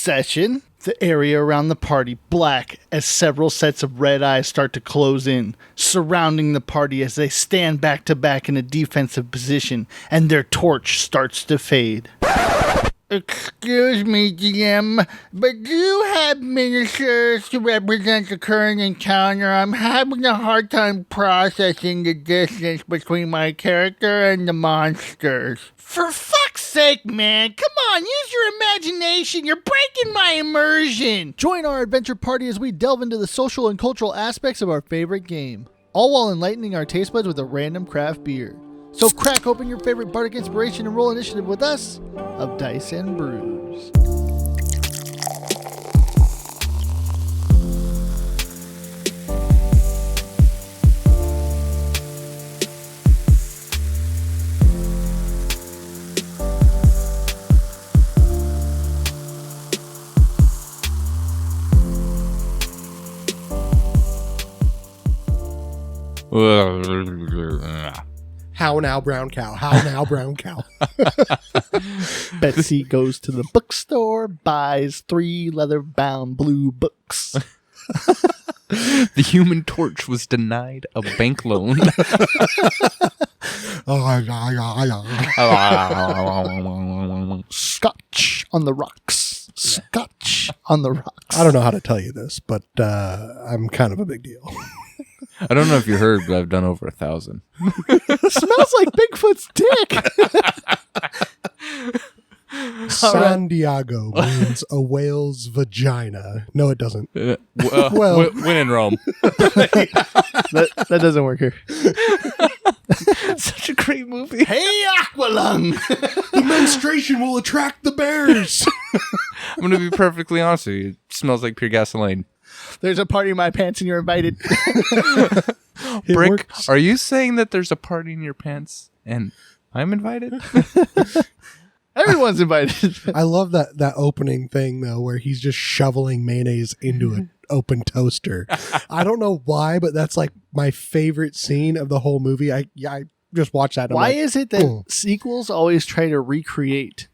session. The area around the party black as several sets of red eyes start to close in, surrounding the party as they stand back to back in a defensive position, and their torch starts to fade. Excuse me, GM, but do you have miniatures to represent the current encounter? I'm having a hard time processing the distance between my character and the monsters. For fuck's sake, man. Come on, use your imagination. You're breaking my immersion. Join our adventure party as we delve into the social and cultural aspects of our favorite game, all while enlightening our taste buds with a random craft beer. So crack open your favorite bardic inspiration and roll initiative with us of Dice and Brews. How now, brown cow? How now, brown cow? Betsy goes to the bookstore, buys 3 leather-bound blue books. The Human Torch was denied a bank loan. Scotch on the rocks. Scotch on the rocks. I don't know how to tell you this, but I'm kind of a big deal. I don't know if you heard, but I've done over 1,000. Smells like Bigfoot's dick. San Diego means a whale's vagina. No, it doesn't. Well, when in Rome. That doesn't work here. Such a great movie. Hey, Aqualung! The menstruation will attract the bears. I'm going to be perfectly honest with you. It smells like pure gasoline. There's a party in my pants and you're invited. Brick, are you saying that there's a party in your pants and I'm invited? Everyone's invited. I love that opening thing, though, where he's just shoveling mayonnaise into an open toaster. I don't know why, but that's like my favorite scene of the whole movie. I just watch that. Why is it that sequels always try to recreate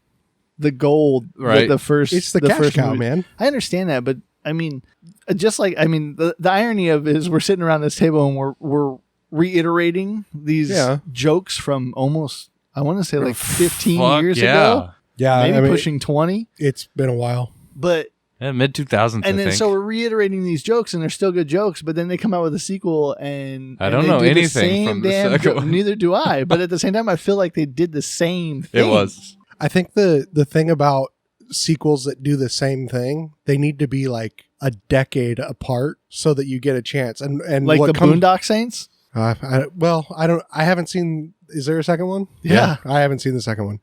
the gold that the first? It's the cash first cow, movie? man. I understand that, but I mean, the irony of it is we're sitting around this table and we're reiterating these jokes from almost, I want to say like 15 years ago. Yeah. Maybe pushing 20. It's been a while. But mid-2000s, and then so we're reiterating these jokes and they're still good jokes, but then they come out with a sequel and I don't know anything from the second one. Neither do I. But at the same time, I feel like they did the same thing. It was. I think the thing about sequels that do the same thing, they need to be like a decade apart so that you get a chance. And like the Boondock Saints? I haven't seen. Is there a second one? Yeah. I haven't seen the second one.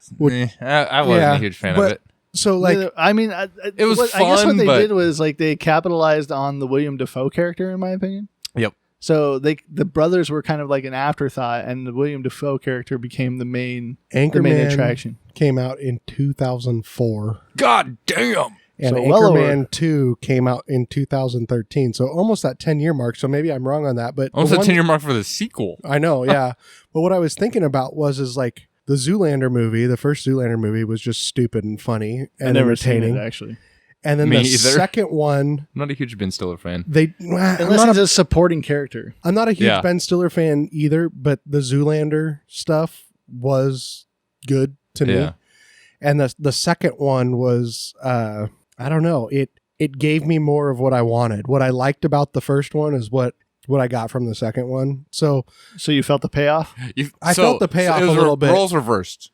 I wasn't a huge fan of it. So like, I mean, it was fun. I guess what they did was like they capitalized on the William Dafoe character, in my opinion. Yep. So the brothers were kind of like an afterthought, and the William Dafoe character became the main attraction. Came out in 2004. God damn. And so Anchorman 2 came out in 2013. So almost that 10-year mark. So maybe I'm wrong on that. But almost a 10-year mark for the sequel. I know, yeah. But what I was thinking about is like the Zoolander movie, the first Zoolander movie was just stupid and funny and entertaining. Seen it, actually. And then second one... I'm not a huge Ben Stiller fan. Unless he's a supporting character. I'm not a huge Ben Stiller fan either, but the Zoolander stuff was good to me. And the second one was... I don't know. It gave me more of what I wanted. What I liked about the first one is what I got from the second one. So you felt the payoff? I felt the payoff a little bit. Roles reversed.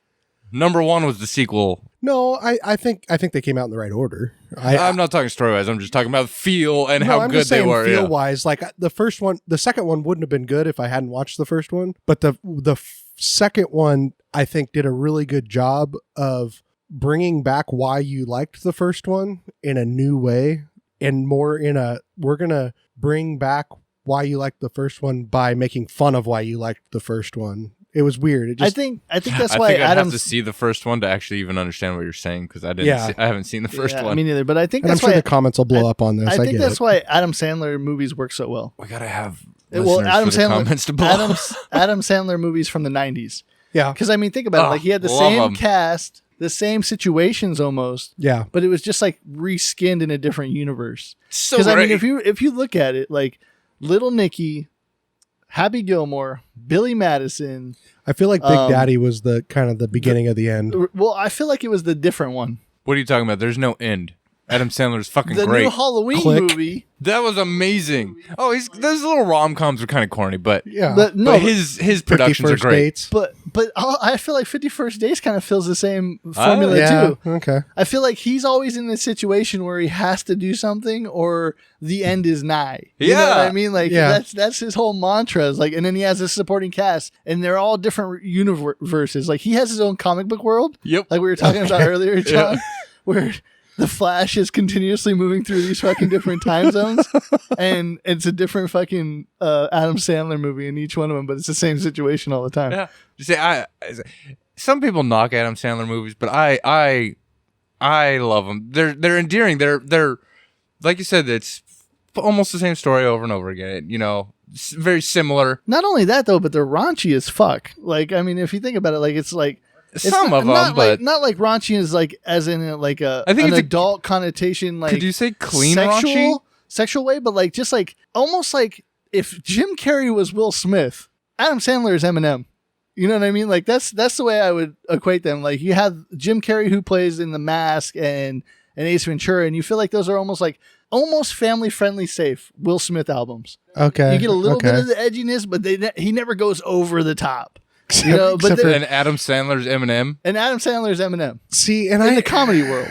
Number one was the sequel. No, I think they came out in the right order. I'm not talking story-wise. I'm just talking about feel and how good they were. Feel-wise, like the second one wouldn't have been good if I hadn't watched the first one. But the second one, I think, did a really good job of bringing back why you liked the first one in a new way, and more in we're gonna bring back why you liked the first one by making fun of why you liked the first one. It was weird. I think that's why I have to see the first one to actually even understand what you're saying, because I haven't seen the first one. Me neither. But I think I'm sure the comments will blow up on this. I think that's why Adam Sandler movies work so well. We gotta have Adam comments to blow up. Adam Sandler movies from the 90s. Yeah, because I mean, think about it. Like he had the same cast the same situations almost. Yeah. But it was just like reskinned in a different universe. So Because I mean, great. if you look at it, like Little Nicky, Happy Gilmore, Billy Madison. I feel like Big Daddy was the kind of the beginning of the end. Well, I feel like it was the different one. What are you talking about? There's no end. Adam Sandler's fucking The great. new Halloween Click. movie. That was amazing. Oh, those little rom-coms are kind of corny, but Yeah. But no, but his productions are 51st great. Dates. but I feel like 51st Days kind of fills the same formula Yeah. too. Okay. I feel like he's always in this situation where he has to do something or the end is nigh. You know what I Yeah. mean? Like Yeah. that's his whole mantra. Is like, and then he has a supporting cast, and they're all different universes. Like he has his own comic book world. Yep. Like we were talking about earlier, John, where the Flash is continuously moving through these fucking different time zones, and it's a different fucking Adam Sandler movie in each one of them, but it's the same situation all the time. Yeah. You see, some people knock Adam Sandler movies, but I love them. They're endearing. They're like you said. It's almost the same story over and over again. You know, very similar. Not only that though, but they're raunchy as fuck. Like, I mean, if you think about it, like it's like it's Some not, of them, not but like, not like raunchy is like as in like a I think an it's a- adult connotation. Like, could you say clean raunchy? sexual way, but like just like almost like if Jim Carrey was Will Smith, Adam Sandler is Eminem. You know what I mean? Like that's the way I would equate them. Like you have Jim Carrey who plays in The Mask and Ace Ventura, and you feel like those are almost family friendly, safe Will Smith albums. Okay. You get a little okay. bit of the edginess, but he never goes over the top. You know, but Except for- then, And Adam Sandler's Eminem. and Adam Sandler's Eminem See, and in the comedy world.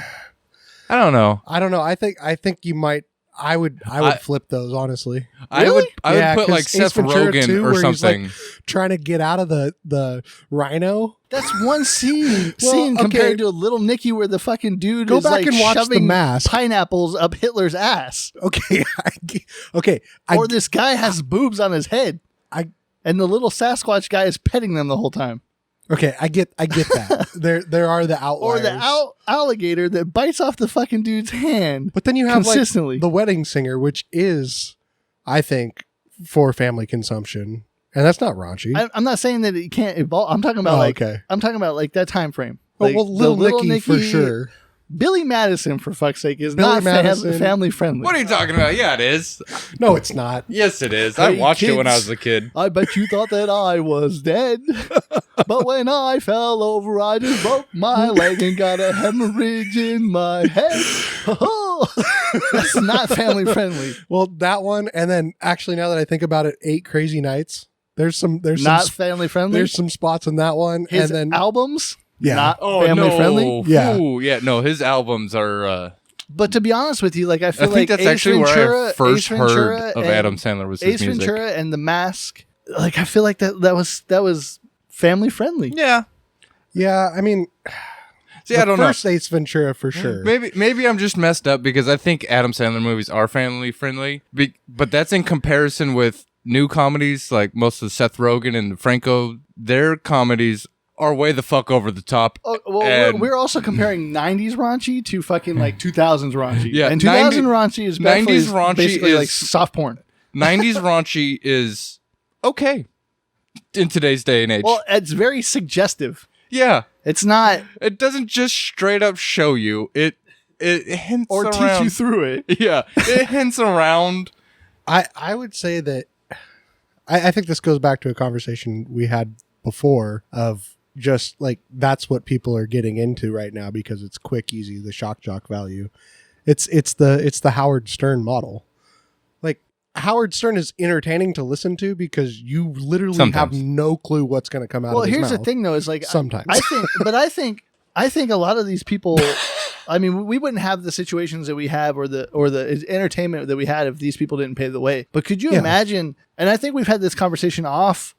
I don't know. I don't know. I think you might. I would flip those honestly. I Really? would Yeah, put 'cause like Ace Seth Ventura Rogen 2, or where he's, like, something. Trying to get out of the rhino. That's one scene Well, okay. compared to a Little Nicky where the fucking dude Go is back like and watch The shoving Mask. pineapples up Hitler's ass, Okay. Okay. or this guy has boobs on his head, and the little Sasquatch guy is petting them the whole time, Okay, I get that. there are the or outliers. the alligator that bites off the fucking dude's hand. But then you have consistently. like the wedding singer, which is, I think, for family consumption, and that's not raunchy. I'm not saying that it can't evolve. I'm talking about okay. I'm talking about like that time frame. Oh, Like, well, the Little Nicky for sure. Billy Madison, for fuck's sake, is Billy not Madison. family friendly. What are you talking about? Yeah, it is. No, it's not. Yes, it is. I Hey, watched it when I kids. was a kid. I bet you thought that I was dead. But when I fell over, I just broke my leg and got a hemorrhage in my head. That's not family friendly. Well, that one, and then actually, now that I think about it, 8 Crazy Nights. There's Not family friendly. there's some spots in that one, His and then albums, Yeah. not Oh family no! friendly. Yeah. Ooh, yeah. No, his albums are. But to be honest with you, like I feel I think like that's Ace actually Ventura, where I first Ace Ventura heard of and Adam Sandler was his Ace music. Ventura and The Mask. Like I feel like that was family friendly. Yeah. yeah, I mean, See, I don't know. first Ace Ventura for sure. Maybe I'm just messed up because I think Adam Sandler movies are family friendly, but that's in comparison with new comedies like most of Seth Rogen and Franco. Their comedies are way the fuck over the top. Oh, well, And- we're also comparing 90s raunchy to fucking like 2000s raunchy. Yeah, and 2000 90 raunchy is 90s raunchy basically like is- soft porn. 90s raunchy is okay in today's day and age. Well, it's very suggestive. Yeah, It's not it doesn't just straight up show you. It hints or around. teach you through it. Yeah, it hints around. I would say that I think this goes back to a conversation we had before of just like that's what people are getting into right now because it's quick, easy, the shock jock value. It's the Howard Stern model. Like Howard Stern is entertaining to listen to because you literally have Sometimes. no clue what's going to come out Well, of his here's the mouth. thing though, is like Sometimes. I think a lot of these people I mean, we wouldn't have the situations that we have or the entertainment that we had if these people didn't pay the way. But could you Yeah. imagine, and I think we've had this conversation off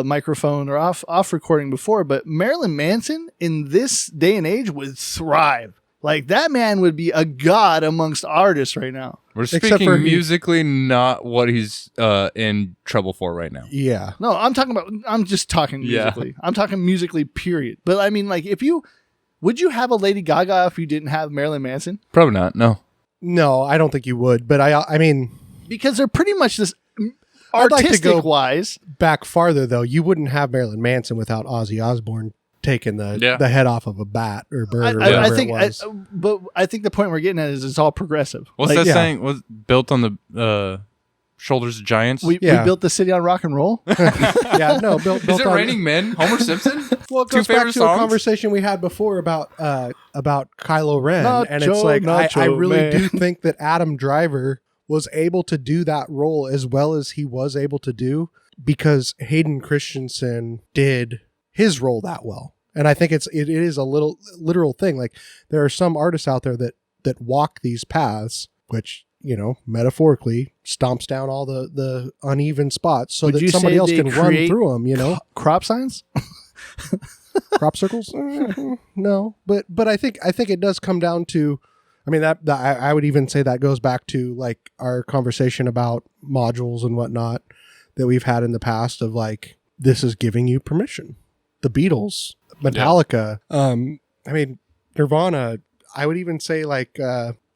microphone or off recording before, but Marilyn Manson in this day and age would thrive. Like that man would be a god amongst artists right now. We're Except speaking for musically, not what he's in trouble for right now. Yeah. No, I'm just talking Yeah. musically. I'm talking musically, period. But I mean, like, would you have a Lady Gaga if you didn't have Marilyn Manson? Probably not. No. No, I don't think you would, but I mean, Because they're pretty much this I'd like to artistic go- wise. back farther though, you wouldn't have Marilyn Manson without Ozzy Osbourne taking the head off of a bat or bird or I whatever think, it was. but I think the point we're getting at is it's all progressive. What's that saying? Was built on the shoulders of giants? We built the city on rock and roll. Built Is it on, Raining Men? Homer Simpson? Well, it goes back to a conversation we had before about Kylo Ren, and it's like I really do think that Adam Driver was able to do that role as well as he was able to do because Hayden Christensen did his role that well. And I think it is a little literal thing. Like there are some artists out there that walk these paths, which, you know, metaphorically stomps down all the uneven spots so that somebody else can run through them, you know? Crop signs? Crop circles? No, but I think it does come down to, I mean, that I would even say that goes back to like our conversation about modules and whatnot that we've had in the past of like, this is giving you permission. The Beatles, Metallica, I mean, Nirvana, I would even say like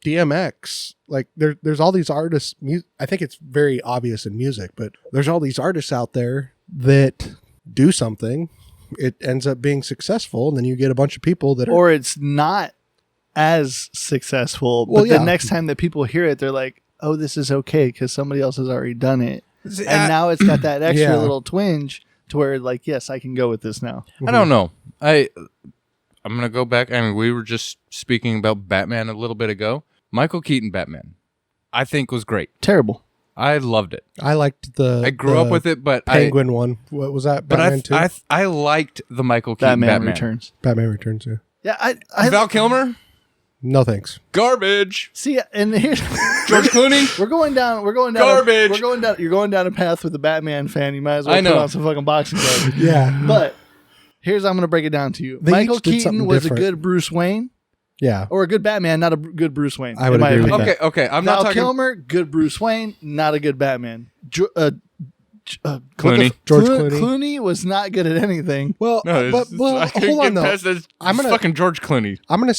DMX, like there's all these artists. I think it's very obvious in music, but there's all these artists out there that do something. It ends up being successful, and then you get a bunch of people that or it's not as successful. But the next time that people hear it, they're like, "Oh, this is okay," because somebody else has already done it, and now it's got that extra little twinge to where, like, yes, I can go with this now. I don't know. I'm gonna go back. I mean, we were just speaking about Batman a little bit ago. Michael Keaton Batman, I think was great. Terrible. I loved it. I liked I grew up with it, but Penguin one. What was that? Batman 2? I liked the Michael Keaton Batman. Returns. Batman Returns. Yeah. Yeah. I Val Kilmer. No thanks. Garbage. See, and here's George Clooney. We're going down. Garbage. You're going down a path with the Batman fan. You might as well put on some fucking boxing gloves. Yeah. But I'm going to break it down to you. Michael Keaton was a good Bruce Wayne. Yeah. Or a good Batman, not a good Bruce Wayne. I would agree with that. Okay. I'm not Val talking. Kilmer, good Bruce Wayne, not a good Batman. Clooney. George Clooney. Clooney was not good at anything. Well, No, hold on though. Fucking George Clooney. I'm gonna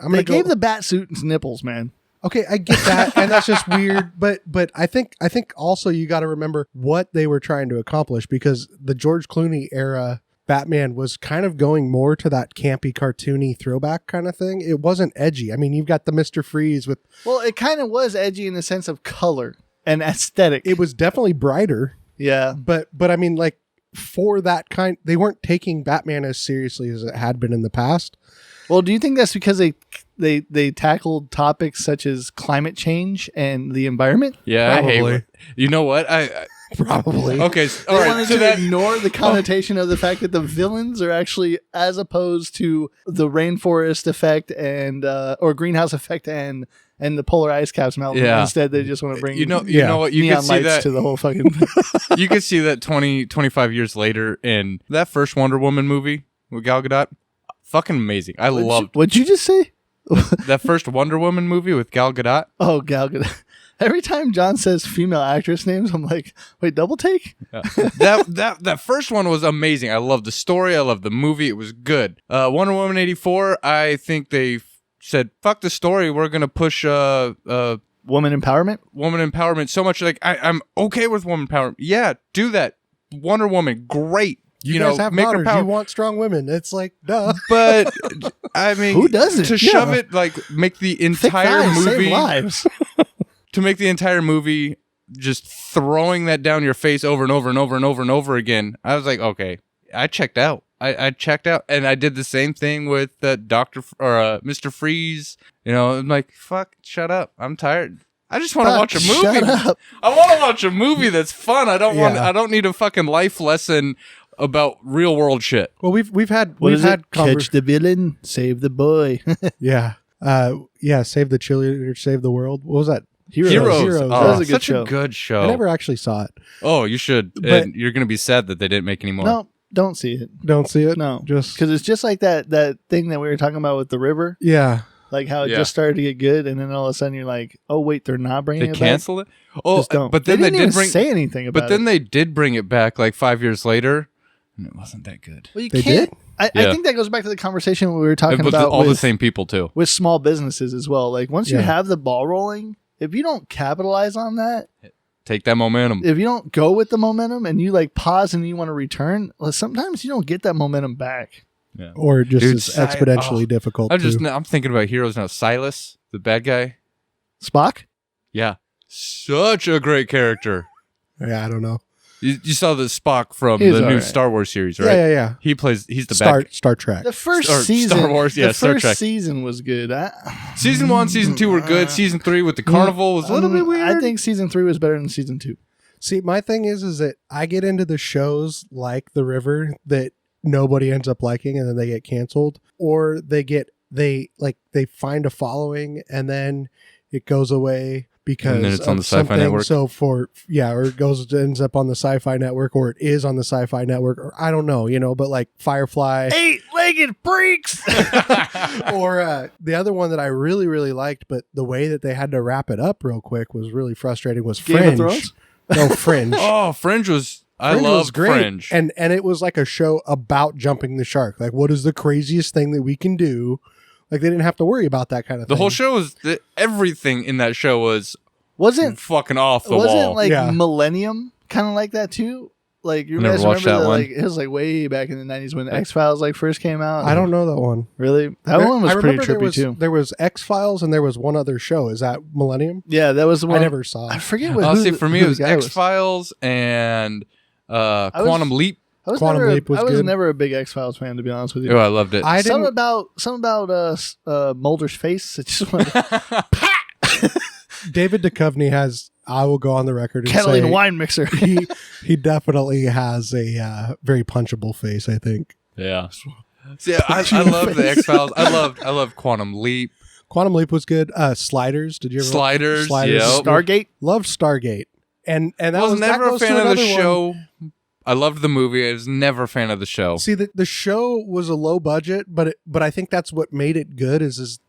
They gave the bat suit nipples, man. Okay, I get that, and that's just weird. But I think also you got to remember what they were trying to accomplish, because the George Clooney era Batman was kind of going more to that campy, cartoony throwback kind of thing. It wasn't edgy. I mean, you've got the Mr. Freeze with. Well, it kind of was edgy in the sense of color and aesthetic. It was definitely brighter. Yeah, but I mean, like for that kind, they weren't taking Batman as seriously as it had been in the past. Well, do you think that's because they tackled topics such as climate change and the environment? Yeah, Probably. I hate. You know what? I Probably. Okay, They wanted to ignore the connotation of the fact that the villains are actually, as opposed to the rainforest effect and or greenhouse effect and the polar ice caps melting. Yeah. Instead, they just want to bring you know what, you neon can see lights that to the whole fucking thing. you can see that 25 years later in that first Wonder Woman movie with Gal Gadot. Fucking amazing. I loved What'd you just say? that first Wonder Woman movie with Gal Gadot. Oh, Gal Gadot. Every time John says female actress names, I'm like, wait, double take? Yeah. that first one was amazing. I loved the story. I loved the movie. It was good. Wonder Woman 84, I think they said, fuck the story. We're going to push woman empowerment? Woman empowerment so much. Like, I'm okay with woman empowerment. Yeah, do that. Wonder Woman, great. You guys have make daughters. her You want strong women. It's like, duh. But, I mean, who doesn't? To shove it, like, make the entire movie. Save lives. To make the entire movie just throwing that down your face over and over and over and over and over again, I was like, okay, I checked out. I checked out, and I did the same thing with Mr. Freeze. You know, I'm like, fuck, shut up. I'm tired. I just want to watch a movie. Shut up. I want to watch a movie that's fun. I don't need a fucking life lesson about real world shit. Well, we've had catch the villain, save the boy. Yeah. Save the cheerleader, save the world. What was that? Heroes. That was a good such show. a good show. I never actually saw it. Oh, you should. And you're going to be sad that they didn't make any more. No, don't see it. Don't see it? No. Just because it's just like that thing that we were talking about with the river. Yeah. Like how it just started to get good, and then all of a sudden you're like, oh, wait, they're not bringing it back? They canceled it? Oh, Just don't. but then they they didn't did even say anything about it. But then they did bring it back like 5 years later, and it wasn't that good. Well, you They can't. did? I think that goes back to the conversation we were talking But about all the with, same people, too. with small businesses as well. Like once you Yeah. have the ball rolling, if you don't capitalize on that, Take that momentum. if you don't go with the momentum and you like pause and you want to return, well, sometimes you don't get that momentum back. Yeah. or just Dude, is exponentially difficult. I'm thinking about heroes now. Silas, the bad guy. Spock? Yeah. Such a great character. Yeah, I don't know. You saw the Spock from He's the new alright. Star Wars series, right? Yeah. He's the bad Star Trek. The first Or season. Star Wars, yeah, the Star first Trek. season was good. Season 1, Season 2 were good. Season 3 with the carnival was a little bit weird. I think season 3 was better than season 2. See, my thing is that I get into the shows like The River that nobody ends up liking and then they get canceled, or they find a following and then it goes away because And then it's on the Sci-Fi something. Network. So or it ends up on the Sci-Fi Network, or it is on the Sci-Fi Network, or I don't know, but like Firefly. 8-legged freaks! Or the other one that I really, really liked, but the way that they had to wrap it up real quick was really frustrating, was Game of Fringe. Thrones? No, Fringe. Oh, Fringe was... I Fringe was love great. Fringe. And it was like a show about jumping the shark. Like, what is the craziest thing that we can do? Like, they didn't have to worry about that kind of The thing. whole show was... everything in that show was Wasn't fucking off the wasn't wall. like Yeah. Millennium kind of like that too? Like you I never guys watched remember that one. like it was like way back in the 90s when X-Files like first came out. I don't know that one. Really? That one was I pretty remember trippy too. There was X-Files and there was one other show. Is that Millennium? Yeah, that was the one I never saw I it. forget what Honestly, for me, who it was the guy X-Files and Quantum Leap. I was Quantum never, Leap was I was good. never a big X-Files fan, to be honest with you. Oh, I loved it. I Something didn't. about Mulder's face. It just went David Duchovny has. I will go on the record and Catalina say wine mixer. he definitely has a very punchable face. I think. Yeah. See, I love the X-Files. I loved Quantum Leap. Quantum Leap was good. Sliders. Did you ever? Sliders. Sliders. Yep. Stargate. Loved Stargate. And that I was that never a goes to fan of the another one. show. I loved the movie. I was never a fan of the show. See, the show was a low budget, but I think that's what made it good. Is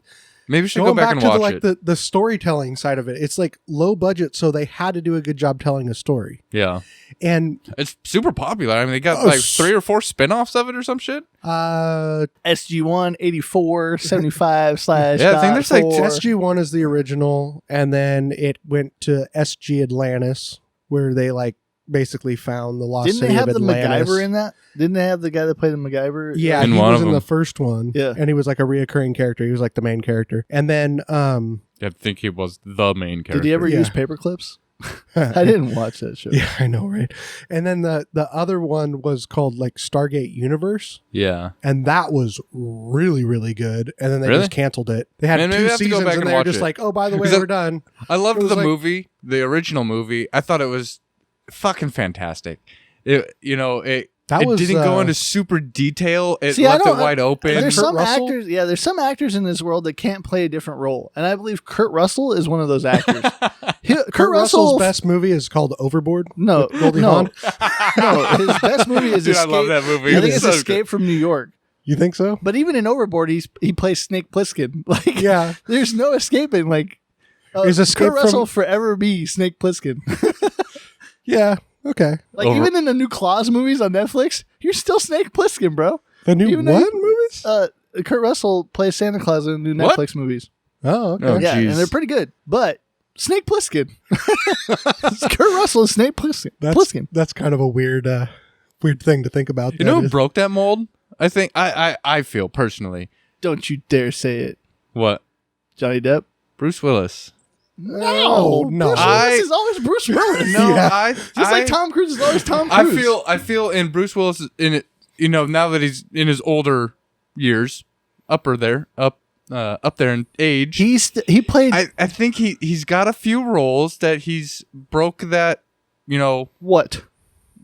Maybe we should going go back and to watch it. the storytelling side of it. It's like low budget, so they had to do a good job telling a story. Yeah. And It's super popular. I mean, they got Oh, like 3 or 4 spin-offs of it or some shit. SG1 84 75 slash. Yeah, I think there's like SG1 is the original, and then it went to SG Atlantis, where they like basically found the lost Didn't they city have of the Atlantis. MacGyver in that? Didn't they have the guy that played the MacGyver? Yeah, In he one was of in the them. first one. Yeah. And he was like a reoccurring character. He was like the main character. And then I think he was the main character. Did he ever Yeah. use paper clips? I didn't watch that show. Yeah, I know, right? And then the other one was called like Stargate Universe, Yeah. and that was really, really good. And then they Really? just canceled it. They had Man, maybe I 2 have to go seasons, back and and they were watch just it. like, oh, by the way, Because we're done. I loved It was the like- movie, the original movie. I thought it was fucking fantastic. It That was didn't go into super detail. It See, I left it don't- wide open. There's Kurt some Russell? actors. Yeah, there's some actors in this world that can't play a different role, and I believe Kurt Russell is one of those actors. Kurt Russell's best movie is called Overboard. No, with Goldie no, Hawn. no. His best movie is Dude, I Escape. love that movie. I think It's it's so Escape from New York. You think so? But even in Overboard, he plays Snake Plissken. Like, Yeah. there's no escaping. Like, Is Escape Kurt Russell from- forever be Snake Plissken. Yeah. Okay. Like even in the new Claws movies on Netflix, you're still Snake Plissken, bro. The new Even though what you- movies? Kurt Russell plays Santa Claus in new What? Netflix movies. Oh, okay. Oh, Yeah, jeez. and they're pretty good. But Snake Plissken, Kurt Russell is Snake Plissken. That's kind of a weird thing to think about. You know that who is. broke that mold? I think I feel personally. Don't you dare say it, What? Johnny Depp. Bruce Willis. No. Bruce Willis is always Bruce Willis. No, Yeah. Just like Tom Cruise is always Tom Cruise. I feel in Bruce Willis in it. You know, now that he's in his older years, up there in age. he played I think he's got a few roles that he's broke that, what?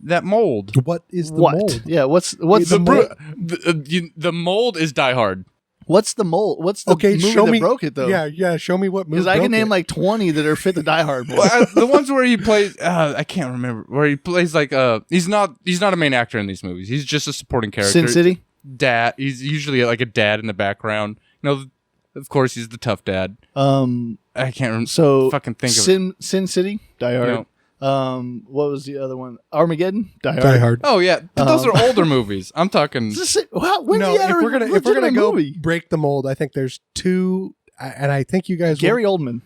that mold. What is the What? mold? Yeah, what's The the the mold is Die Hard. what's the mold? What's the Okay, movie show that me. broke it though? Yeah. Show me what movie. because I can broke name it. like 20 that are fit the Die Hard mold. Well, the ones where he plays, I can't remember where he plays like he's not a main actor in these movies. He's just a supporting character. Sin City. Dad. He's usually like a dad in the background. Of course, he's the tough dad. I can't remember. So fucking think of it. Sin City, Die Hard. What was the other one? Armageddon, Die Hard. Die Hard. Oh yeah, but those are older movies. I'm talking. When's No, he had if a we're gonna legitimate go movie? break the mold, I think there's 2, and I think you guys. Gary Oldman.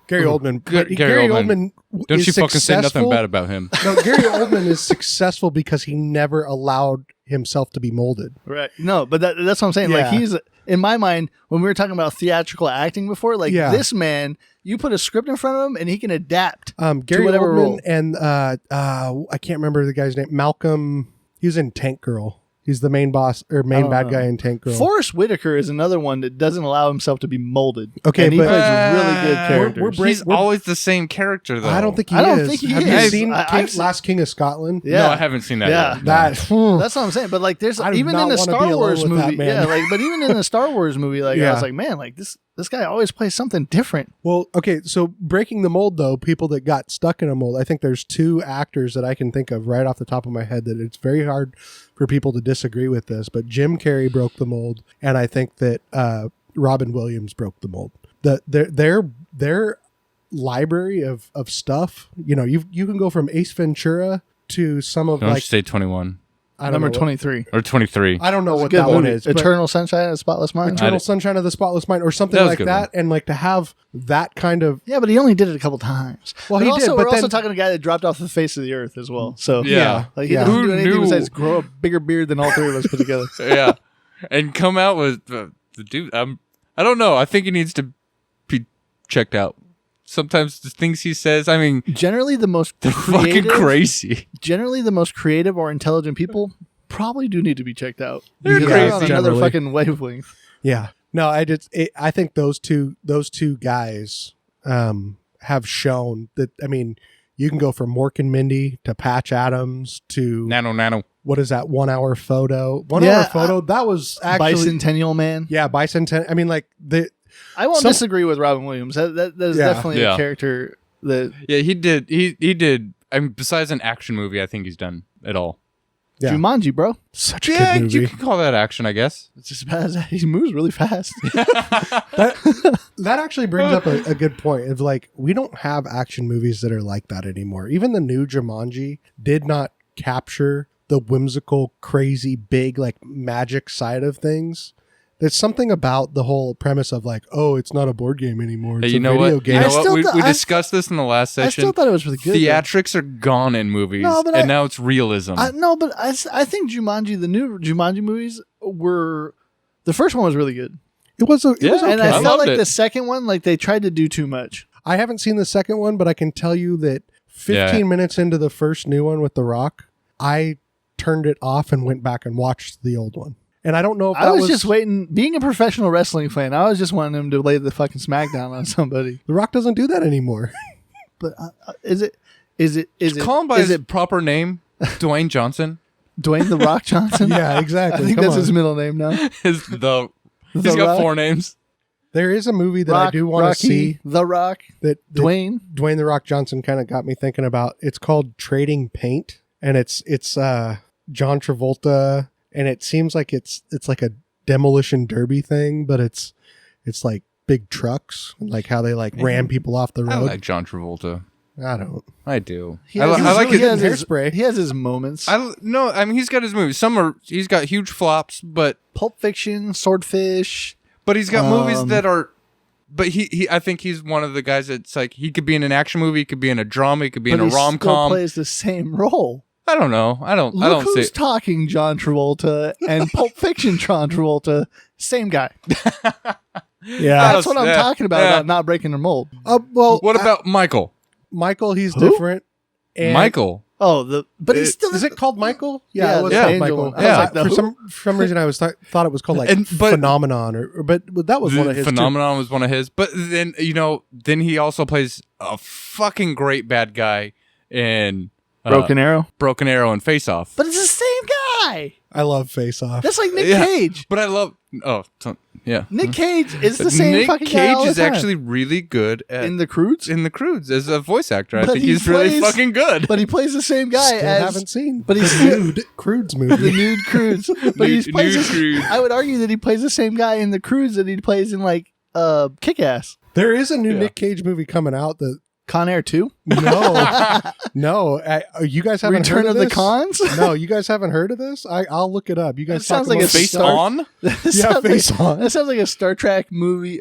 Gary Oldman. Gary Oldman. Don't is you fucking say nothing successful- bad about him. No, Gary Oldman is successful because he never allowed himself to be molded. Right. No, but that's what I'm saying. Like Yeah. he's in my mind when we were talking about theatrical acting before. Like Yeah. this man, you put a script in front of him and he can adapt. Gary whatever Oldman role. and I can't remember the guy's name. Malcolm. He was in Tank Girl. He's the main boss or main bad guy in Tank Girl. Forrest Whitaker is another one that doesn't allow himself to be molded. Okay, and he but- plays really good characters. we're He's always the same character, though. I don't think he I don't is. think he Have is. you seen I've Last King of Scotland? Yeah. No, I haven't seen that Yeah. yet. That That's what I'm saying. But like, there's I do even not in the wanna be Star alone Wars with that movie, man. yeah, like, but even in the Star Wars movie, like, I Yeah. was like, man, like this guy always plays something different. Well, okay, so breaking the mold though, people that got stuck in a mold, I think there's two actors that I can think of right off the top of my head that it's very hard for people to disagree with this, but Jim Carrey broke the mold, and I think that Robin Williams broke the mold. Their library of stuff, you know, you can go from Ace Ventura to some of Don't you like say 21 I don't Number know what- 23. or 23. I don't know what Good that one movie. is. but- Eternal Sunshine of the Spotless Mind. Eternal Sunshine of the Spotless Mind or something That was a like good that, and like to have that kind of Yeah, but he only did it a couple times. Well, But he also, did, we're but also then- talking to a guy that dropped off the face of the earth as well. So Yeah. like he Yeah. doesn't Who do anything knew? besides grow a bigger beard than all three of us put together. Yeah. And come out with the dude. I don't know. I think he needs to be checked out. Sometimes the things he says, I mean, Generally, the most they're fucking creative, crazy. generally the most creative or intelligent people probably do need to be checked out. They're Because crazy. they're on another Generally. fucking wavelength. Yeah. No, I think those two guys have shown that. I mean, you can go from Mork and Mindy to Patch Adams to Nano. what is that 1 hour photo? 1 Yeah, hour photo. That was actually Bicentennial Man. yeah, bicentennial. I mean, like I won't Some- disagree with Robin Williams. That is Yeah. definitely a Yeah. character that Yeah, he did. He did. I mean, besides an action movie, I think he's done it all. Yeah. Jumanji, bro. such a Yeah, good movie. you could call that action, I guess. It's just bad as he moves really fast. That actually brings up a good point of like we don't have action movies that are like that anymore. Even the new Jumanji did not capture the whimsical, crazy, big like magic side of things. There's something about the whole premise of like, oh, it's not a board game anymore. It's Hey, you a know video what? game. You I know what? still We th- I- discussed this in the last I session. still thought it was really good. though. Theatrics are gone in movies, No, but and now it's realism. No, but I think Jumanji, the new Jumanji movies were, the first one was really good. It was Yeah. okay. And I I felt loved like it. the second one, like they tried to do too much. I haven't seen the second one, but I can tell you that 15 minutes into the first new one with The Rock, I turned it off and went back and watched the old one. And I don't know if that I was just waiting, being a professional wrestling fan, I was just wanting him to lay the fucking smackdown on somebody. The Rock doesn't do that anymore. But is it Call him by is his it proper name, Dwayne Johnson. Dwayne the Rock Johnson? Yeah, exactly. I think Come that's on. his middle name now. He's The got Rock? 4 names. There is a movie that I do want to Rocky, see The Rock, that Dwayne. Dwayne The Rock Johnson kind of got me thinking about. It's called Trading Paint, and it's John Travolta, and it seems like it's like a demolition derby thing, but it's like big trucks, like how they like ram people off the I road. like John Travolta. I don't. I do. He I, has I like he it. has Hairspray. He has his moments. No, I mean he's got his movies. He's got huge flops, but Pulp Fiction, Swordfish. he's got movies Um, that are. But he I think he's one of the guys that's like he could be in an action movie, he could be in a drama, he could be in but a he rom still com. plays the same role. I don't know. I don't Look see. who's talking, John Travolta and Pulp Fiction John Travolta, same guy. Yeah. That's what I'm yeah, talking about, yeah. about not breaking the mold. Well, What about Michael? Michael? He's Who? different. And Michael. Oh, but he's still Is it called Michael? Yeah, it was the called angel Michael. one. I was like, the for who? some reason, I was thought it was called like But Phenomenon, but that was one of his. too. Phenomenon was one of his. But then then he also plays a fucking great bad guy in Broken Arrow. Broken Arrow and Face Off. But it's the same guy. I love Face Off. That's like Nick Yeah. Cage. But I love yeah. Nick Cage is the same Nick fucking guy Cage all the is time. actually really good at in the Croods. in the Croods as a voice actor. I But think he he's really plays- fucking good. But he plays the same guy Still as haven't seen. but he's the still- nude Crudes the movie. nude Croods. But he Nude plays. Croods. I would argue that he plays the same guy in the Croods that he plays in like Kick-Ass. There is a new Yeah. Nick Cage movie coming out. That Con Air 2? no, you guys haven't Return heard of of the this? Cons? No, you guys haven't heard of this. I'll look it up. You guys That sounds talk like a about Face Star- On? That Yeah, sounds Face like, On. That sounds like a Star Trek movie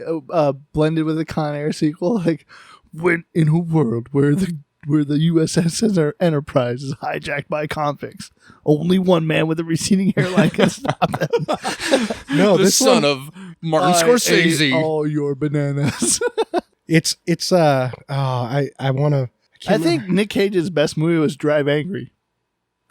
blended with a Con Air sequel. Like, When in a world where the USS Enterprise is hijacked by convicts, only one man with a receding hairline can stop them. No, The this son one, of Martin I ate Scorsese. all your bananas. I want to. I think Nick Cage's best movie was Drive Angry.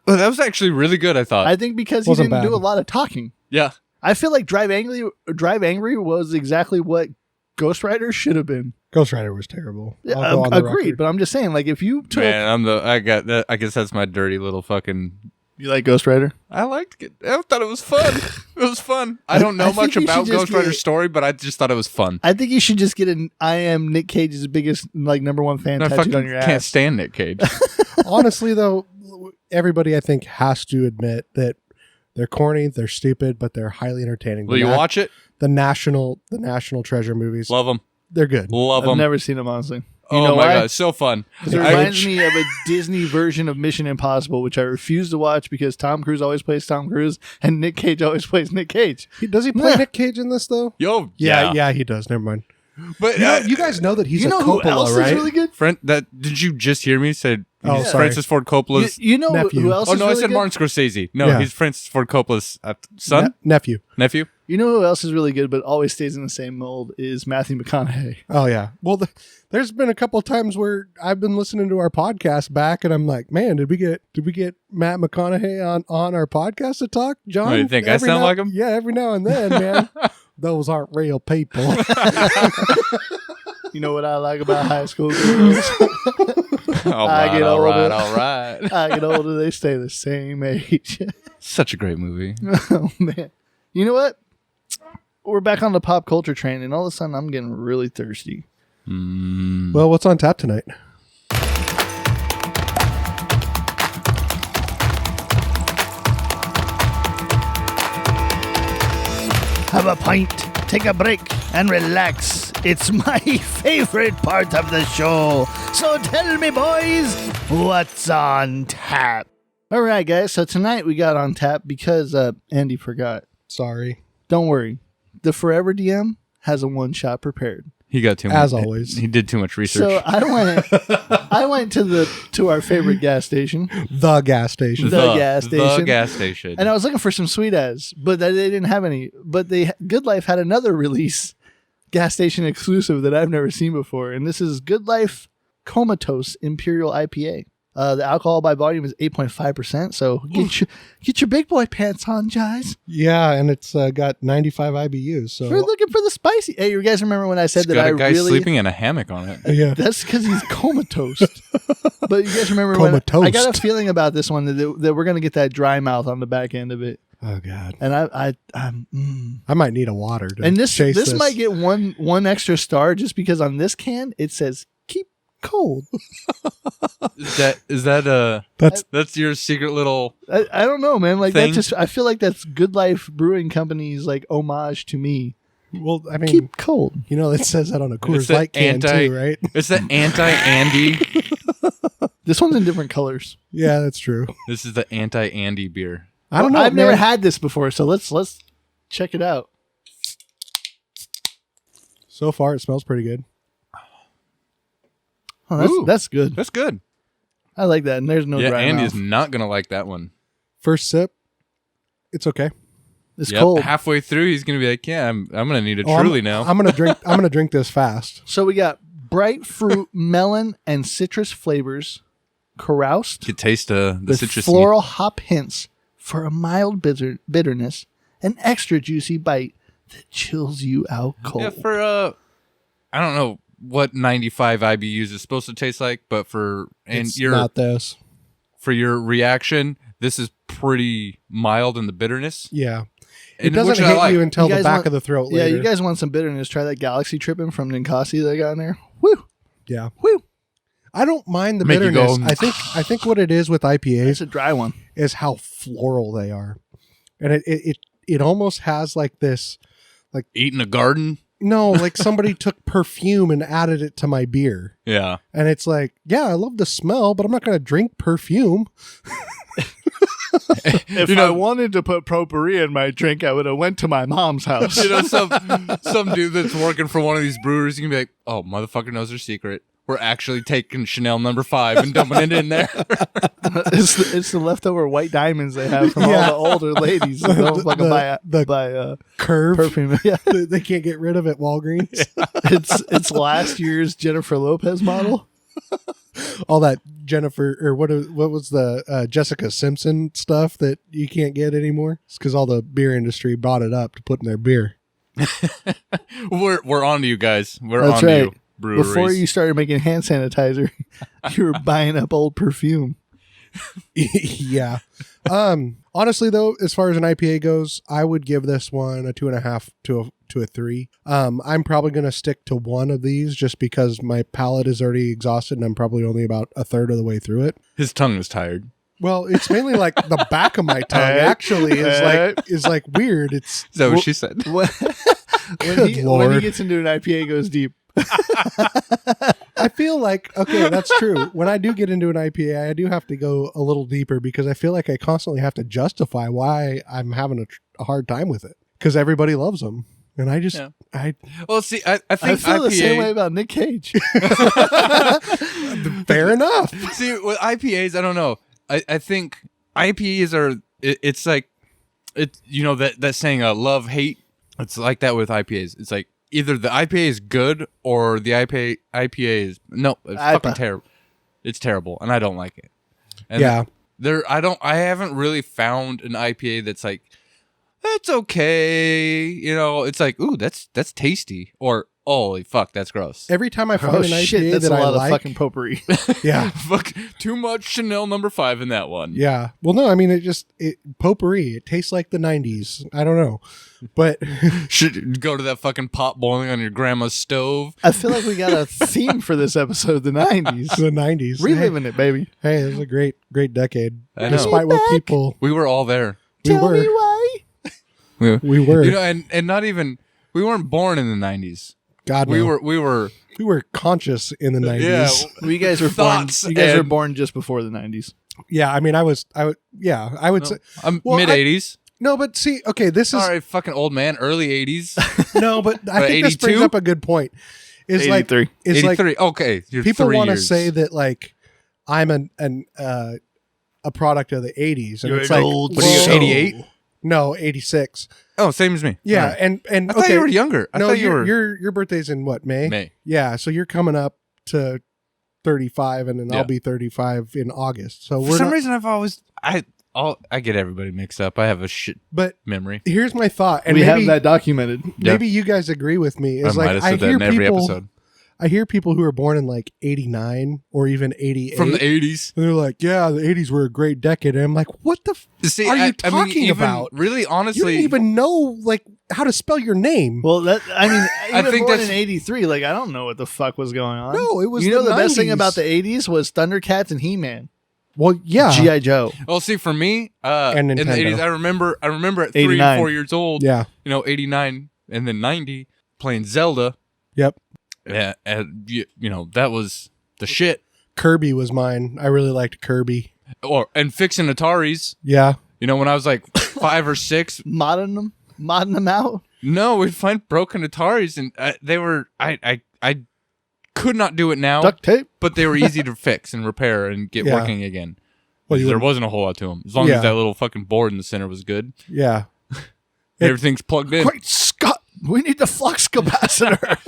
Oh, that was actually really good, I thought. I think because he Wasn't didn't do bad. a lot of talking. Yeah. I feel like Drive Angry was exactly what Ghost Rider should have been. Ghost Rider was terrible. Yeah, I'll go on the agreed, record. but I'm just saying, like, if you took, Man, I got that. I guess that's my dirty little fucking. you like Ghost Rider? I liked it. I thought it was fun. It was fun. I don't know I think much you should about just Ghost Rider's get- story, but I just thought it was fun. I think you should just get an "I am Nick Cage's biggest, like, #1 fan" I tattooed fucking on your can't ass. stand Nick Cage. Honestly, though, everybody I think has to admit that they're corny, they're stupid, but they're highly entertaining. Will you watch it? the national treasure movies? Love them. They're good. Love I've them. never seen him, honestly. You Oh know my why? god, it's so fun. 'Cause it I- reminds me of a Disney version of Mission Impossible, which I refuse to watch because Tom Cruise always plays Tom Cruise and Nick Cage always plays Nick Cage. Does he play Yeah. Nick Cage in this though? Yo, Yeah, he does. Never mind. But You guys know that he's you a know who else Coppola, right? is really good? did you just hear me say? Oh, he's sorry. Francis Ford Coppola's. You know nephew. who else Oh is no, I really said good? Martin Scorsese. No, Yeah. he's Francis Ford Coppola's son, Nephew. nephew. You know who else is really good but always stays in the same mold is Matthew McConaughey. Oh yeah. Well, there's been a couple of times where I've been listening to our podcast back, and I'm like, man, did we get Matt McConaughey on our podcast to talk, John? Oh, you think I Every sound now- like him? Yeah, every now and then, man. Those aren't real people. You know what I like about high school girls? All I right, get all right, older. all right. I get older, they stay the same age. Such a great movie. Oh man. You know what? We're back on the pop culture train, and all of a sudden I'm getting really thirsty. Well, what's on tap tonight? Have a pint, take a break, and relax. It's my favorite part of the show. So tell me, boys, what's on tap? All right, guys. So tonight we got on tap because Andy forgot. Sorry. Don't worry. The Forever DM has a one shot prepared. He got too much. As always. He did too much research. So I went to our favorite gas station, The gas station. The gas station. The gas station. and I was looking for some sweet as, but they didn't have any. But Good Life had another release, gas station exclusive that I've never seen before, and this is Good Life Comatose Imperial IPA. The alcohol by volume is 8.5%. So get your big boy pants on, guys. Yeah, and it's got 95 IBUs. So We're looking for the spicy. Hey, you guys remember when I said It's that got I a guy really sleeping in a hammock on it. yeah. That's because he's comatose. But you guys remember when I Comatose. got a feeling about this one that we're gonna get that dry mouth on the back end of it, Oh god. and I'm I might need a water to and this chase this might get one extra star just because on this can it says keep cold. Is that that's your secret little? I don't know, man. Like Thing? that just I feel like that's Good Life Brewing Company's like homage to me. Well, I mean, Keep cold. you know, it says that on a It's Coors the Light can anti- too, right? It's the anti-Andy. This one's in different colors. Yeah, that's true. This is the anti-Andy beer. I don't know. I've never man. had this before, so let's check it out. So far, it smells pretty good. Oh, Ooh. that's good. That's good. I like that. And there's no yeah, dry Andy mouth. is not gonna like that one. First sip, it's okay. It's Yep, cold. halfway through, he's gonna be like, "Yeah, I'm gonna need a Oh, truly now." I'm gonna drink. I'm gonna drink this fast. So we got bright fruit, melon, and citrus flavors, caroused You could taste the with citrus. floral hop hints for a mild bitterness, an extra juicy bite that chills you out cold. Yeah, for I don't know what 95 IBUs is supposed to taste like, but for It's not this. for your reaction, this is pretty mild in the bitterness. Yeah, it And doesn't which I hit like. you until You the guys back want- of the throat. Yeah, later. you guys want some bitterness? Try that Galaxy Trippin' from Ninkasi they got in there. Woo, Yeah, woo. I don't mind the Make you bitterness. go, I think what it is with It's IPAs a dry one. is how floral they are, and it almost has like this. Eating a garden. No, like somebody took perfume and added it to my beer. Yeah. And it's like, yeah, I love the smell, but I'm not going to drink perfume. If I wanted to put potpourri in my drink, I would have went to my mom's house. Some dude that's working for one of these breweries, you can be like, oh, motherfucker knows their secret. We're actually taking Chanel number 5 and dumping it in there. It's the leftover white diamonds they have from all the older ladies that don't fucking buy Curve perfume. Yeah. they can't get rid of at Walgreens. It's last year's Jennifer Lopez model. All that Jennifer or what was the Jessica Simpson stuff that you can't get anymore? It's because all the beer industry brought it up to put in their beer. We're on to you guys. That's on to right. you. Breweries. Before you started making hand sanitizer, you were buying up old perfume. Yeah. Honestly, though, as far as an IPA goes, I would give this one a 2.5 to a 3. I'm probably going to stick to one of these just because my palate is already exhausted and I'm probably only about a third of the way through it. His tongue is tired. Well, it's mainly like the back of my tongue actually is like weird. Is that what she said? When he gets into an IPA, it goes deep. I feel like, okay, that's true. When I do get into an IPA, I do have to go a little deeper because I feel like I constantly have to justify why I'm having a hard time with it because everybody loves them. And I just, Well, see, I think I feel IPA, the same way about Nick Cage. fair enough. See, with IPAs, I don't know. I think IPAs are, it's like, that saying, love, hate. It's like that with IPAs. It's like, either the IPA is good or the IPA is it's fucking terrible. It's terrible, and I don't like it. And I haven't really found an IPA that's like that's okay. It's like ooh, that's tasty, or holy fuck, that's gross. Every time I find an IPA that's that a I lot like, of fucking potpourri. Yeah, Fuck, too much Chanel number 5 in that one. Yeah. Well, no, I mean it potpourri. It tastes like the 90s. I don't know, but Should go to that fucking pot boiling on your grandma's stove. I feel like we got a theme for this episode, the 90s. the 90s. Reliving it, baby. Hey, it was a great decade. I know. Despite what people We were all there. Tell were. me why. we were. And not even we weren't born in the 90s. God, We no. were conscious in the 90s. Yeah. Well, you guys were born. Thoughts You guys were and- born just before the 90s. Yeah, I mean, I would say I'm Well, mid 80s. no, but see, okay, this is Sorry, fucking old man. Early 80s. no, but I think this brings 82? up a good point. Is like 83. it's like 83. Okay, you're people 3 want to years. say that like I'm a product of the 80s, and You're it's an like old What are you, soul. 88? No, 86. Oh, same as me. Yeah, All right. and I okay, thought you were younger. I no, thought you were your birthday's in what, May? May. Yeah, so you're coming up to 35, and then Yeah. I'll be 35 in August. So For we're some not, reason, I've always I get everybody mixed up. I have a shit but memory. here's my thought, and We maybe have that documented. maybe you guys agree with me. Is I might like have I said that hear in every people, episode. I hear people who are born in like 89 or even 88 From the 80s. and they're like, yeah, the 80s were a great decade. And I'm like, what the See, are you I mean, talking even about? Really, You honestly, don't even know like how to spell your name. Well, I think born that's- in 83. Like, I don't know what the fuck was going on. No, it was You know the the best thing 90s. about the 80s was Thundercats and He-Man. Well, yeah. G.I. Joe. well, see, for me, And in the Nintendo. 80s, I remember at 3 89. and 4 years old, Yeah. 89 and then 90, playing Zelda. Yep. Yeah, and that was the shit. Kirby was mine. I really liked Kirby. And fixing Ataris. Yeah. When I was like 5 or 6, Modding them out. no, we'd find broken Ataris, and they were I could not do it now, Duct tape. but they were easy to fix and repair and get Yeah. working again. Well, you There would- wasn't a whole lot to them, as long Yeah. as that little fucking board in the center was good. Yeah. Everything's plugged in. Great Scott. We need the flux capacitor.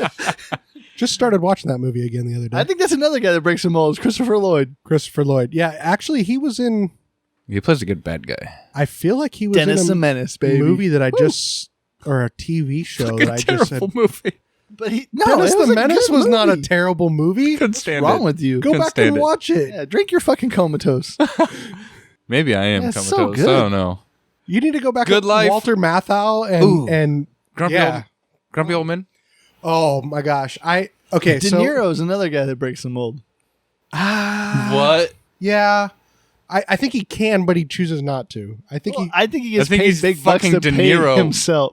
Just started watching that movie again the other day. I think that's another guy that breaks some molds. Christopher Lloyd. Christopher Lloyd. Yeah, actually, he was in. He plays a good bad guy. I feel like he was Dennis in the a Menace, baby. movie that I just, or a TV show that I just said. Terrible movie. But no, Dennis it was the a Menace good was not a movie. terrible movie. Couldn't What's stand wrong it. with you? Go couldn't back stand and it. watch it. Yeah, drink your fucking Comatose. Maybe I am Yeah, it's comatose. so good. I don't know. You need to go back. Good and Life. Walter Matthau Ooh. and Grumpy old man. Oh my gosh! Okay. De So Niro's another guy that breaks the mold. What? yeah, I think he can, but he chooses not to. I think Well, he. I think he gets I think paid he's big bucks fucking to De play Niro. himself.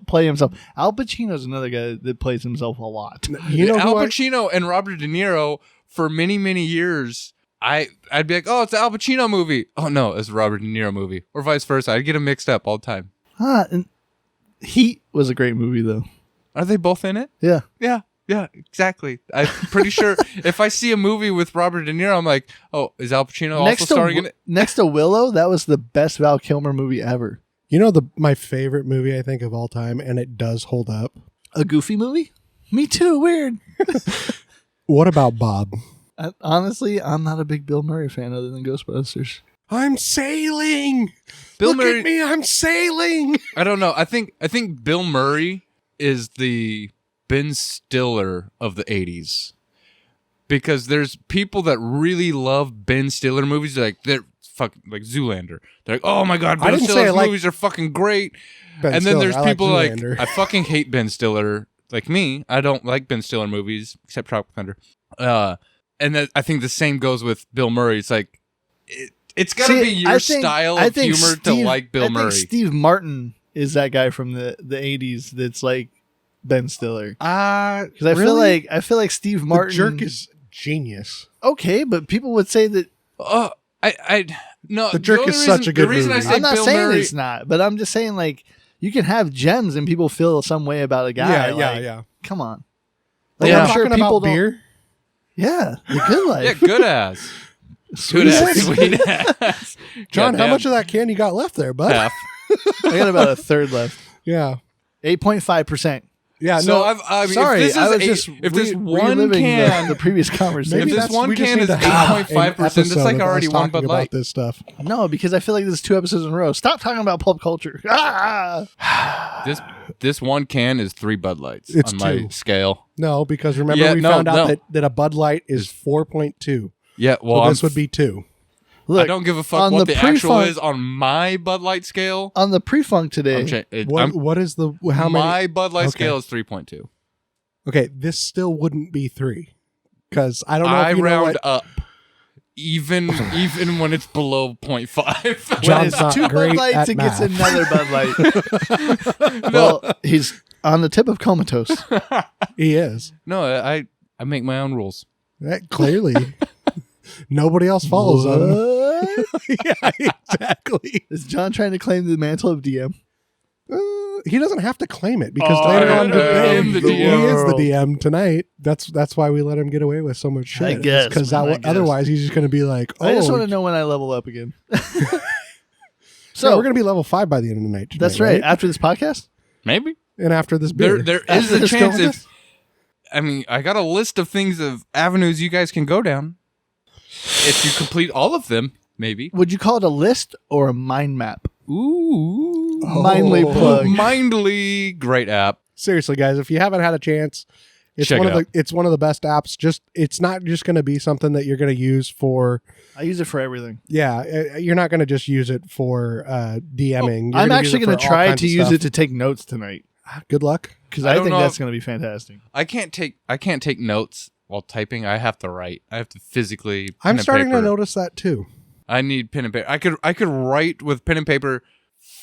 Al Pacino's another guy that plays himself a lot. You know Al who I, Pacino and Robert De Niro for many, many years I'd be like, oh, it's an Al Pacino movie. Oh no, it's a Robert De Niro movie, or vice versa. I'd get them mixed up all the time. And Heat was a great movie, though. Are they both in it? Yeah. Yeah, exactly. I'm pretty sure if I see a movie with Robert De Niro, I'm like, oh, is Al Pacino also starring in it? Next to Willow, that was the best Val Kilmer movie ever. You know my favorite movie I think of all time, and it does hold up. A Goofy movie? Me too. Weird. What about Bob? Honestly, I'm not a big Bill Murray fan other than Ghostbusters. I'm sailing. Bill Look Murray, at me, I'm sailing. I don't know. I think Bill Murray is the Ben Stiller of the 80s. Because there's people that really love Ben Stiller movies, they're fucking like Zoolander. They're like, oh my god, Ben Stiller's movies are fucking great. Ben and Stiller, then there's people like Zoolander. I fucking hate Ben Stiller. Like me, I don't like Ben Stiller movies except Tropic Thunder. And then I think the same goes with Bill Murray. It's like it's got to be your style of humor to like Bill Murray. I think Steve Martin is that guy from the 80s that's like Ben Stiller. Because I feel like Steve Martin. The Jerk is genius. Okay, but people would say that. No. The Jerk is such a good movie. movie. I'm not Bill saying Murray, it's not, but I'm just saying like you can have gems and people feel some way about a guy. Yeah. Come on. Like, Yeah. I'm talking about beer. Yeah, the Good Life. yeah, good ass. Good ass, sweet ass. John, how Goddamn. much of that can you got left there, bud? Half. I got about a third left. Yeah. 8.5%. Yeah, So no, I mean, Sorry, if this is I was just if this one reliving can, the previous conversation. If this that's- one we just can need is to have an 8.5%, that's episode like of already us one talking Bud about Light. this stuff. No, because I feel like this is 2 episodes in a row. Stop talking about pulp culture. This one can is 3 Bud Lights It's on my 2. scale. No, because remember Yeah, we no, found out no. that a Bud Light is 4.2. Yeah, well, So this would be 2. Look, I don't give a fuck on what the actual pre-funk- is on my Bud Light scale. on the pre-funk today. What is the how many? My Bud Light Okay. scale is 3.2. Okay, this still wouldn't be 3 because I don't know. I if you know round what, up, even when it's below 0.5. When John's it's not 2 Bud great Lights, at it gets math. another Bud Light. Well, he's on the tip of Comatose. He is. No, I make my own rules. That clearly nobody else follows him. What? Yeah, exactly. Is John trying to claim the mantle of DM? He doesn't have to claim it because Oh, later I on am the he DM. is the DM tonight. That's why we let him get away with so much shit. I guess, because man, I guess. otherwise he's just going to be like, oh, I just want to know when I level up again. so we're going to be level 5 by the end of the night. Tonight, That's right. After this podcast? Maybe And after this beer, there After is a this chance. Comatose? I mean, I got a list of things of avenues you guys can go down. If you complete all of them, maybe. Would you call it a list or a mind map? Ooh, Mindly plug. Mindly, great app. seriously, guys, if you haven't had a chance, it's Check one it of out. it's one of the best apps. Just it's not just going to be something that you're going to use for. I use it for everything. Yeah, you're not going to just use it for DMing. I'm actually going to try to use it to take notes tonight Good luck. because I I don't think know that's if- going to be fantastic. I can't take notes while typing. I have to write. I have to physically. pen I'm and starting to paper. notice that too. I need pen and paper. I could write with pen and paper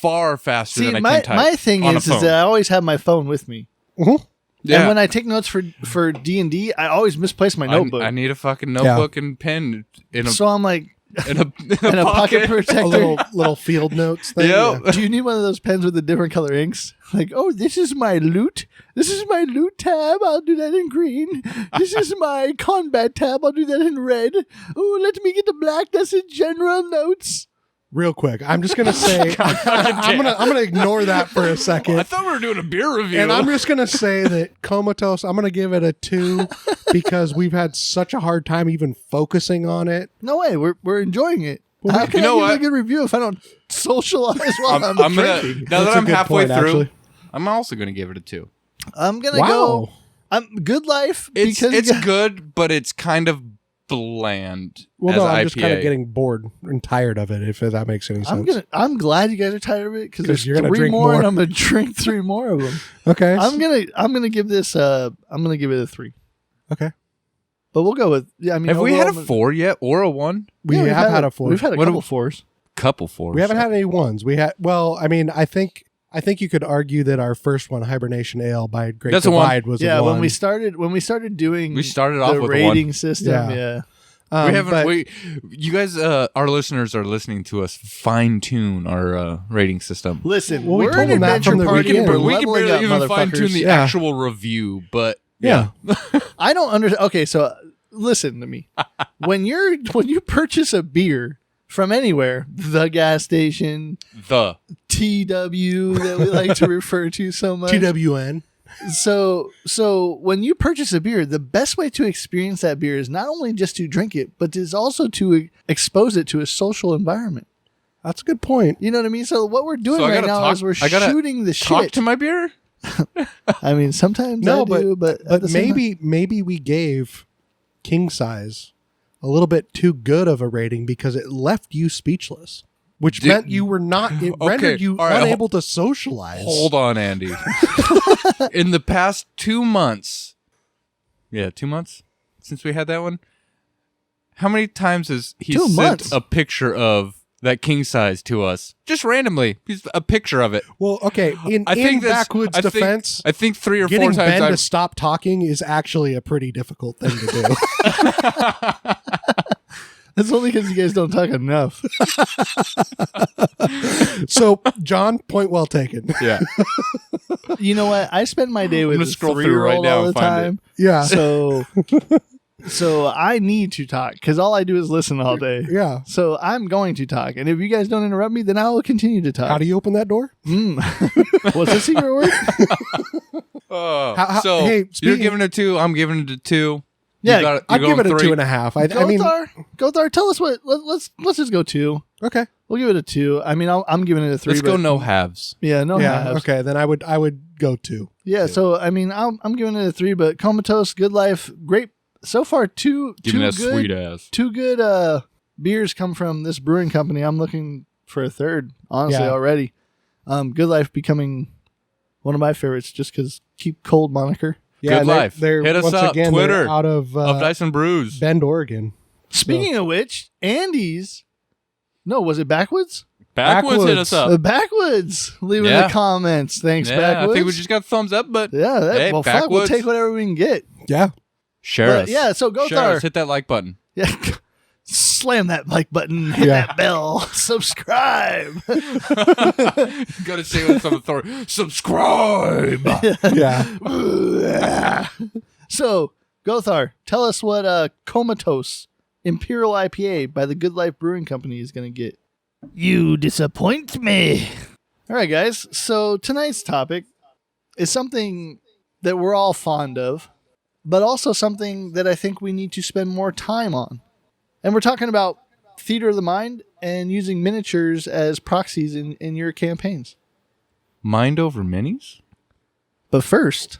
far faster See, than I my can type. my thing on a is phone. that I always have my phone with me, Mhm. Yeah. and when I take notes for D&D, I always misplace my notebook. I need a fucking notebook and pen in a so I'm like, in a, in a pocket protector. A little field notes thing. Yep. Yeah. Do you need one of those pens with the different color inks? Like, oh, this is my loot. This is my loot tab. I'll do that in green. This is my combat tab. I'll do that in red. Oh, let me get the black. That's in general notes. Real quick, I'm just gonna say I'm gonna ignore that for a second. I thought we were doing a beer review. And I'm just going to say that Comatose, I'm going to give it a 2 because we've had such a hard time even focusing on it. No way. We're enjoying it. How can you know I give what? a good review if I don't socialize while I'm I'm gonna drinking? now That's that a I'm good halfway point, through. actually. I'm also gonna give it a 2. I'm gonna Wow. go. I'm good life It's because it's good, but it's kind of bland. Well, as no, an I'm just IPA. kind of getting bored and tired of it, if that makes any sense. I'm glad you guys are tired of it because 'Cause there's you're gonna 3 drink more, and more. I'm gonna drink 3 more of them. Okay. I'm gonna give this I'm gonna give it a 3. Okay. But we'll go with I mean Have we had a overall, 4 yet or a 1? We yeah, we've have had a 4. We've had a What couple do- 4s. Couple 4s. We haven't had any 1s. We had, well, I mean, I think you could argue that our first one, Hibernation Ale by Great That's a 1. Divide, was Yeah, a 1. when we started doing We started off the with a 1. rating system. Yeah. Yeah. You guys, our listeners are listening to us fine tune our rating system. Listen, Well, we we're told an them that adventure from the party. beginning. And we're We can leveling barely up, even fine tune the motherfuckers. Yeah. actual review, but Yeah. I don't understand. Okay, so listen to me. when you purchase a beer from anywhere, the gas station, the TW that we like to refer to so much. TWN. So when you purchase a beer, the best way to experience that beer is not only just to drink it, but is also to expose it to a social environment. That's a good point. You know what I mean? So what we're doing So I right gotta now talk- is we're I gotta shooting the talk shit. to my beer. I mean, sometimes No, I do, but at the same time- maybe we gave King Size a little bit too good of a rating because it left you speechless, which meant you were not. It rendered you all right, unable to socialize. Hold on, Andy. In the past 2 months, 2 months since we had that one, how many times has he 2 sent months? a picture of that king size to us? Just randomly. He's a picture of it. Well, okay. In that's- Backwood's I think- defense, I think 3 or 4 getting times Ben to stop talking is actually a pretty difficult thing to do. That's only because you guys don't talk enough. So, John, point well taken. Yeah. You know what? I spend my day with gonna a scroll through 3-year-old right now all the and find it. time. Yeah. So I need to talk because all I do is listen all day. Yeah. So I'm going to talk, and if you guys don't interrupt me, then I will continue to talk. How do you open that door? What's the secret word? So hey, you're speaking- giving it a 2. I'm giving it a 2. Yeah, I'd give it a 2.5. I mean, Gothar, tell us what. Let's just go 2. okay. We'll give it a 2. I mean, I'm giving it a 3. Let's go but- no halves. Yeah, no Yeah. halves. Okay. Then I would go 2. Yeah, so I mean, I'm giving it a 3. But Comatose, Good Life, great so far. Two Give me that good, sweet ass. 2 good beers come from this brewing company. I'm looking for a third, honestly, Yeah. already. Good Life becoming one of my favorites just because Keep Cold moniker. Yeah. Good Life. They're Hit us once up. again, Twitter they're out of Dice and Brews. Bend, Oregon. Speaking of which, Andy's. No, was it Backwoods? Backwoods hit us up. Backwoods. Leave in Yeah. the comments. Thanks, Yeah, Backwoods. I think we just got thumbs up, but Yeah, Hey, well, fuck, we'll Backwoods. take whatever we can get. Yeah. share But, us. yeah, so Share Gothar. us. Hit that like button. Yeah. Slam that like button, hit Yeah. that bell, subscribe. Gotta say with some authority. Subscribe. Yeah. So, Gothar, tell us what Comatose Imperial IPA by the Good Life Brewing Company is going to get. You disappoint me. All right, guys. So, tonight's topic is something that we're all fond of, but also something that I think we need to spend more time on. And we're talking about theater of the mind and using miniatures as proxies in your campaigns. Mind over minis? But first,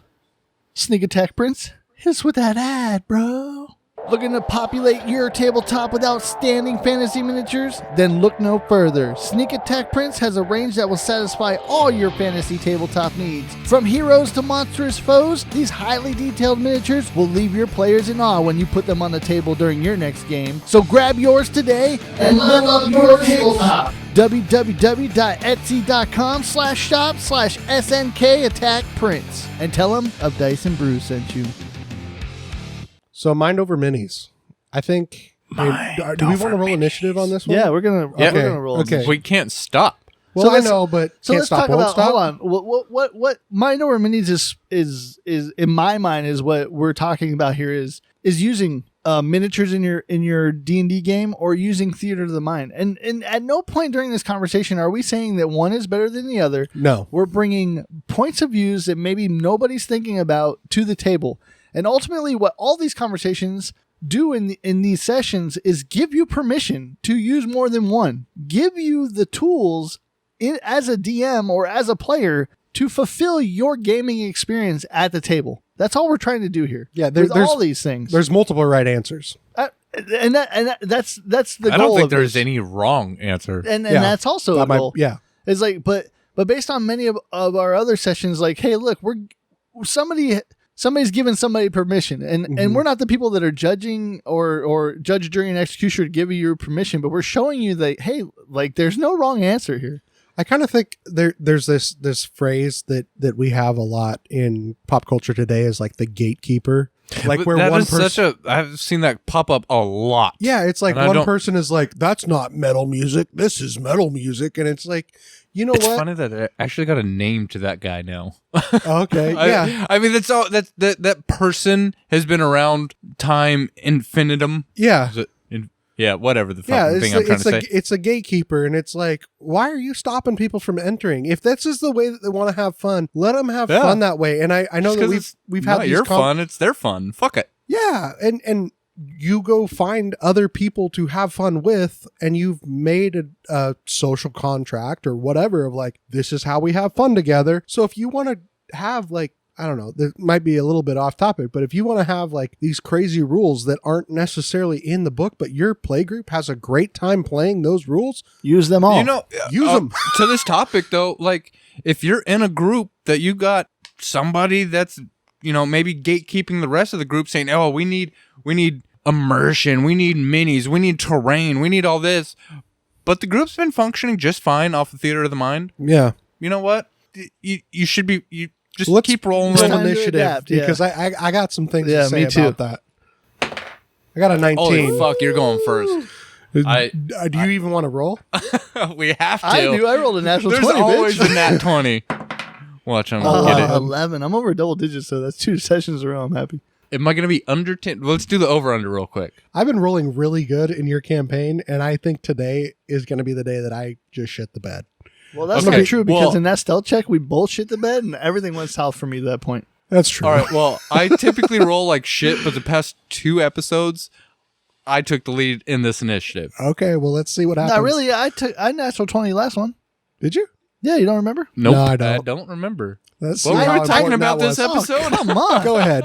Sneak Attack Prince, hit us with that ad, bro. Looking to populate your tabletop with outstanding fantasy miniatures? Then look no further. Sneak Attack Prince has a range that will satisfy all your fantasy tabletop needs. From heroes to monstrous foes, these highly detailed miniatures will leave your players in awe when you put them on the table during your next game. So grab yours today and level up your tabletop. www.etsy.com/shop/SNK Attack Prince and tell them of Dice and Brews sent you. So mind over minis. I think. Do we want to roll initiative on this one? Yeah, we're gonna roll. Okay. We can't stop. Well, So I let's- know, but So can't let's stop, talk won't about. stop. Hold on. What Mind Over Minis is in my mind is what we're talking about here is using miniatures in your D&D game or using theater of the mind. And at no point during this conversation are we saying that one is better than the other. No. We're bringing points of views that maybe nobody's thinking about to the table. And ultimately, what all these conversations do in these sessions is give you permission to use more than one. Give you the tools as a DM or as a player to fulfill your gaming experience at the table. That's all we're trying to do here. Yeah, there's all these things. There's multiple right answers. That's the goal. I don't think of there's this. any wrong answer. And Yeah. that's also a goal. Yeah. It's like, but based on many of our other sessions, like, hey, look, somebody's given somebody permission, and we're not the people that are judging or judge, jury, and executioner to give you your permission, but we're showing you that, hey, like, there's no wrong answer here. I kind of think there's this phrase that we have a lot in pop culture today is like the gatekeeper. Like But where that one is person, I've seen that pop up a lot. yeah, it's like And I one don't- person is like, "That's not metal music. This is metal music," and it's like, you know It's what? funny that I actually got a name to that guy now. Okay, yeah, I mean, that's all. That person has been around time infinitum. yeah. Is it yeah, whatever the Yeah, fucking thing I'm trying to say. it's a gatekeeper, and it's like, why are you stopping people from entering? If this is the way that they want to have fun, let them have Yeah. fun that way. And I know Just that 'cause it's we've had not these your fun, it's their fun. Fuck it. yeah, and you go find other people to have fun with, and you've made a social contract or whatever of like, this is how we have fun together. So if you want to have like, I don't know, this might be a little bit off topic, but if you want to have like these crazy rules that aren't necessarily in the book, but your play group has a great time playing those rules, Use them all. You know, use them. to this topic though, like if you're in a group that you got somebody that's, you know, maybe gatekeeping the rest of the group saying, "Oh, we need immersion, we need minis, we need terrain, we need all this," but the group's been functioning just fine off the theater of the mind. Yeah. You know what? You should be just Let's keep rolling. roll It's time to initiative adapt, yeah. because I got some things Yeah, to say me too. about that. I got a 19. Holy fuck, you're going first. I- Do you even want to roll? We have to. I do. I rolled a natural There's 20, always bitch. a nat 20. Watch, I'm Oh, gonna get it. 11. I'm over double digits, so that's 2 sessions in a row. I'm happy. Am I going to be under 10? Let's do the over-under real quick. I've been rolling really good in your campaign, and I think today is going to be the day that I just shit the bed. Well, that's Okay, not true because well- in that stealth check, we both shit the bed and everything went south for me at that point. That's true. All right, well, I typically roll like shit, but the past 2 episodes, I took the lead in this initiative. Okay, well, let's see what happens. Not really. I natural 20 last one. Did you? Yeah, you don't remember? Nope, No, I I don't. don't remember. Let's What see were how we talking important about that this was. episode? Oh, come on. Go ahead.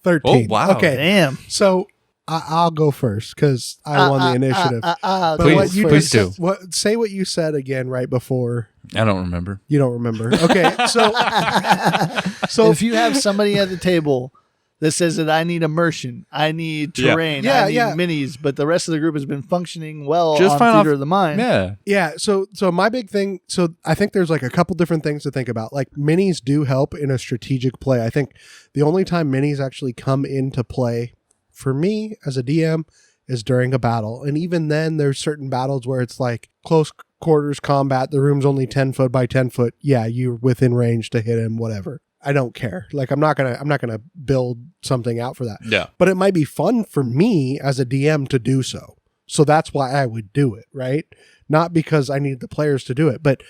13. Oh, wow. Okay, Damn. so I'll go first because I won the initiative. But Please, what you please just, do. say what you said again right before. I don't remember. You don't remember. Okay, so if you have somebody at the table that says that I need immersion, I need Yeah. terrain, Yeah, I need yeah. minis, but the rest of the group has been functioning well Just on fine theater off- of the mind. Yeah. yeah, so my big thing, so I think there's like a couple different things to think about. Like minis do help in a strategic play. I think the only time minis actually come into play for me as a DM is during a battle. And even then there's certain battles where it's like close quarters combat, the room's only 10 foot by 10 foot. Yeah, you're within range to hit him, whatever. I don't care. Like I'm not gonna build something out for that. Yeah. But it might be fun for me as a DM to do so. So that's why I would do it, right? Not because I need the players to do it. But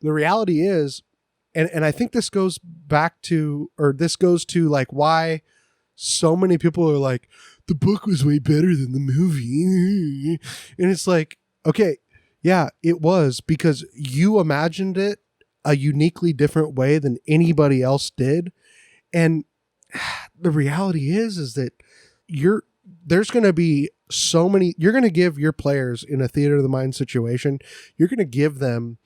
the reality is, and I think this goes back to, or this goes to like why so many people are like, the book was way better than the movie. And it's like, okay, yeah, it was because you imagined it a uniquely different way than anybody else did. And the reality is that there's going to be so many, you're going to give your players in a theater of the mind situation, you're going to give them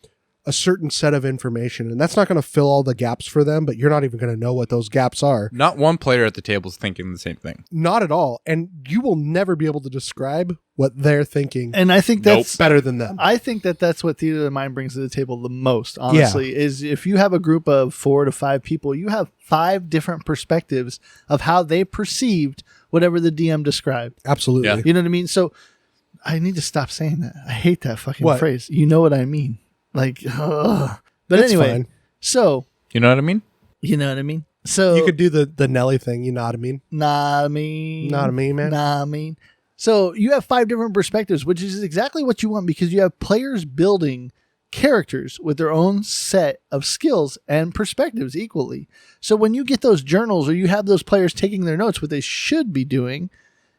a certain set of information, and that's not going to fill all the gaps for them, but you're not even going to know what those gaps are. Not one player at the table is thinking the same thing. Not at all. And you will never be able to describe what they're thinking And I think that's better than them. I think that's what theater of the mind brings to the table the most, honestly, is if you have a group of 4 to 5 people, you have 5 different perspectives of how they perceived whatever the DM described. Absolutely. Yeah. You know what I mean? So I need to stop saying that. I hate that fucking What? phrase. You know what I mean? Like, ugh. But It's anyway, fine. so You know what I mean? you know what I mean? So You could do the Nelly thing, you know what I mean? nah, I mean, Not a me, man. Nah, I mean. So you have 5 different perspectives, which is exactly what you want because you have players building characters with their own set of skills and perspectives equally. So when you get those journals or you have those players taking their notes, what they should be doing,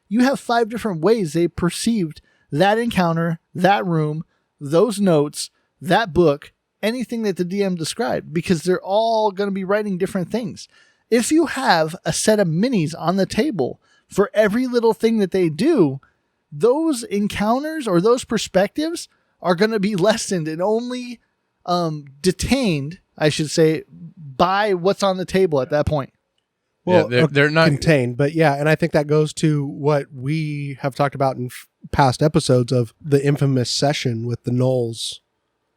you have 5 different ways they perceived that encounter, that room, those notes, that book, anything that the DM described, because they're all going to be writing different things. If you have a set of minis on the table for every little thing that they do, those encounters or those perspectives are going to be lessened and only detained, I should say, by what's on the table at that point. Well, yeah, they're not contained, but yeah, and I think that goes to what we have talked about in past episodes of the infamous session with the Knolls.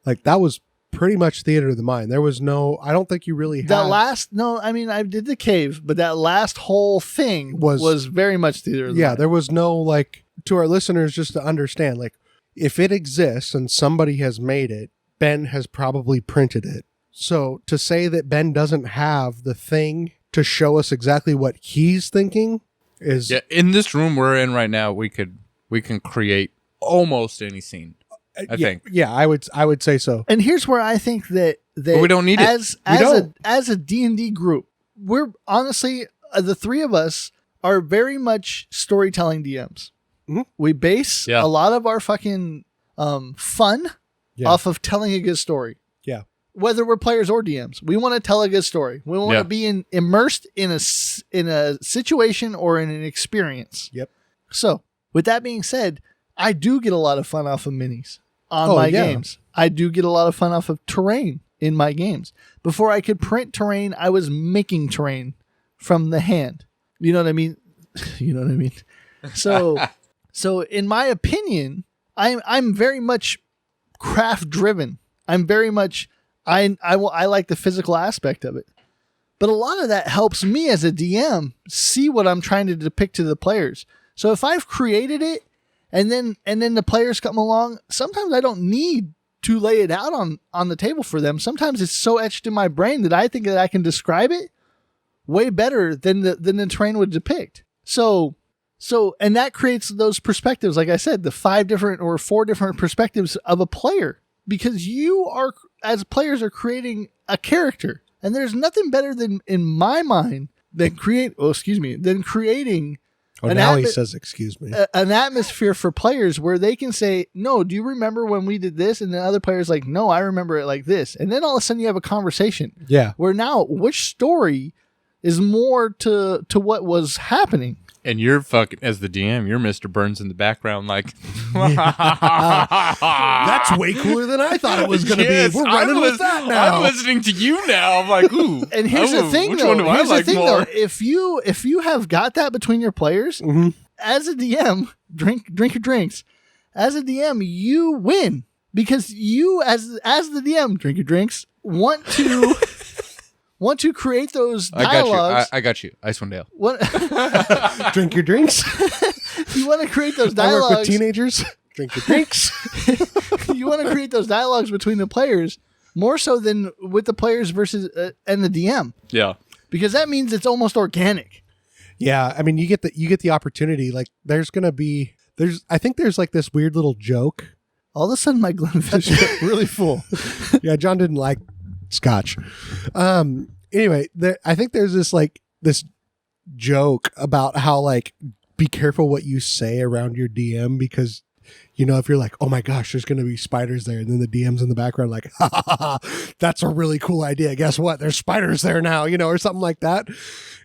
Like that was pretty much theater of the mind. There was no, I don't think you really had. I did the cave, but that last whole thing was very much theater of the mind. There was no, like, to our listeners, just to understand, like, if it exists and somebody has made it, Ben has probably printed it. So to say that Ben doesn't have the thing to show us exactly what he's thinking is... Yeah, in this room we're in right now, we can create almost any scene. I think. Yeah, I would say so. And here's where I think that but we don't need as a D&D group, we're honestly, the three of us are very much storytelling DMs. Mm-hmm. We base a lot of our fucking fun off of telling a good story. Yeah. Whether we're players or DMs, we want to tell a good story. We want to be immersed in a situation or in an experience. Yep. So, with that being said, I do get a lot of fun off of minis on my games. I do get a lot of fun off of terrain in my games. Before I could print terrain, I was making terrain from the hand. You know what I mean? You know what I mean? So in my opinion, I'm very much craft driven. I'm very much I like the physical aspect of it. But a lot of that helps me as a DM see what I'm trying to depict to the players. So if I've created it and then the players come along, sometimes I don't need to lay it out on the table for them. Sometimes it's so etched in my brain that I think that I can describe it way better than the terrain would depict. So and that creates those perspectives, like I said, the 4 different perspectives of a player, because you are, as players, are creating a character, and there's nothing better than, in my mind, than creating. Oh, now he says, excuse me. An atmosphere for players where they can say, no, do you remember when we did this? And the other player's like, no, I remember it like this. And then all of a sudden you have a conversation. Yeah. Where now, which story is more to what was happening? And you're fucking, as the DM, you're Mr. Burns in the background, like, that's way cooler than I thought it was going to be. We're running with that now. I'm listening to you now. I'm like, ooh. And here's the thing, which though. one do I like more? If you have got that between your players, as a DM, drink your drinks. As a DM, you win because you, as the DM, drink your drinks, want to create those dialogues. I got you. Icewind Ale. Drink your drinks. You want to create those I dialogues. work with teenagers. Drink your drinks. You want to create those dialogues between the players more so than with the players versus and the DM. Yeah. Because that means it's almost organic. Yeah, I mean, you get the opportunity. Like, I think there's like this weird little joke. All of a sudden, my Glenfiddich got really full. Yeah, John didn't like scotch. Anyway, I think there's this joke about how, like, be careful what you say around your DM, because, you know, if you're like, oh my gosh, there's going to be spiders there, and then the DM's in the background like, ha ha ha, that's a really cool idea. Guess what? There's spiders there now, you know, or something like that.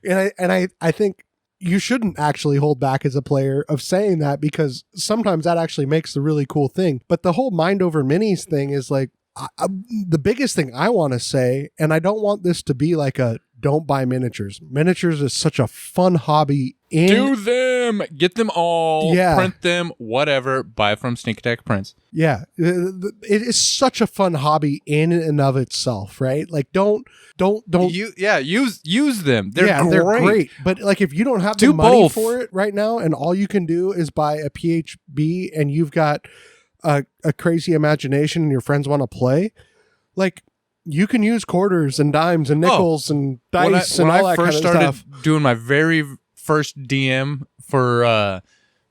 And I think you shouldn't actually hold back as a player of saying that, because sometimes that actually makes the really cool thing. But the whole mind over minis thing is like, the biggest thing I want to say, and I don't want this to be like a don't buy miniatures. Miniatures is such a fun hobby. Do them. Get them all. Yeah. Print them. Whatever. Buy from Sneak Attack Prints. Yeah. It is such a fun hobby in and of itself, right? Like, don't. Use them. They're great. But like, if you don't have the money for it right now, and all you can do is buy a PHB, and you've got a crazy imagination and your friends want to play, like, you can use quarters and dimes and nickels and dice and all that kind of stuff. When I first started doing my very first DM for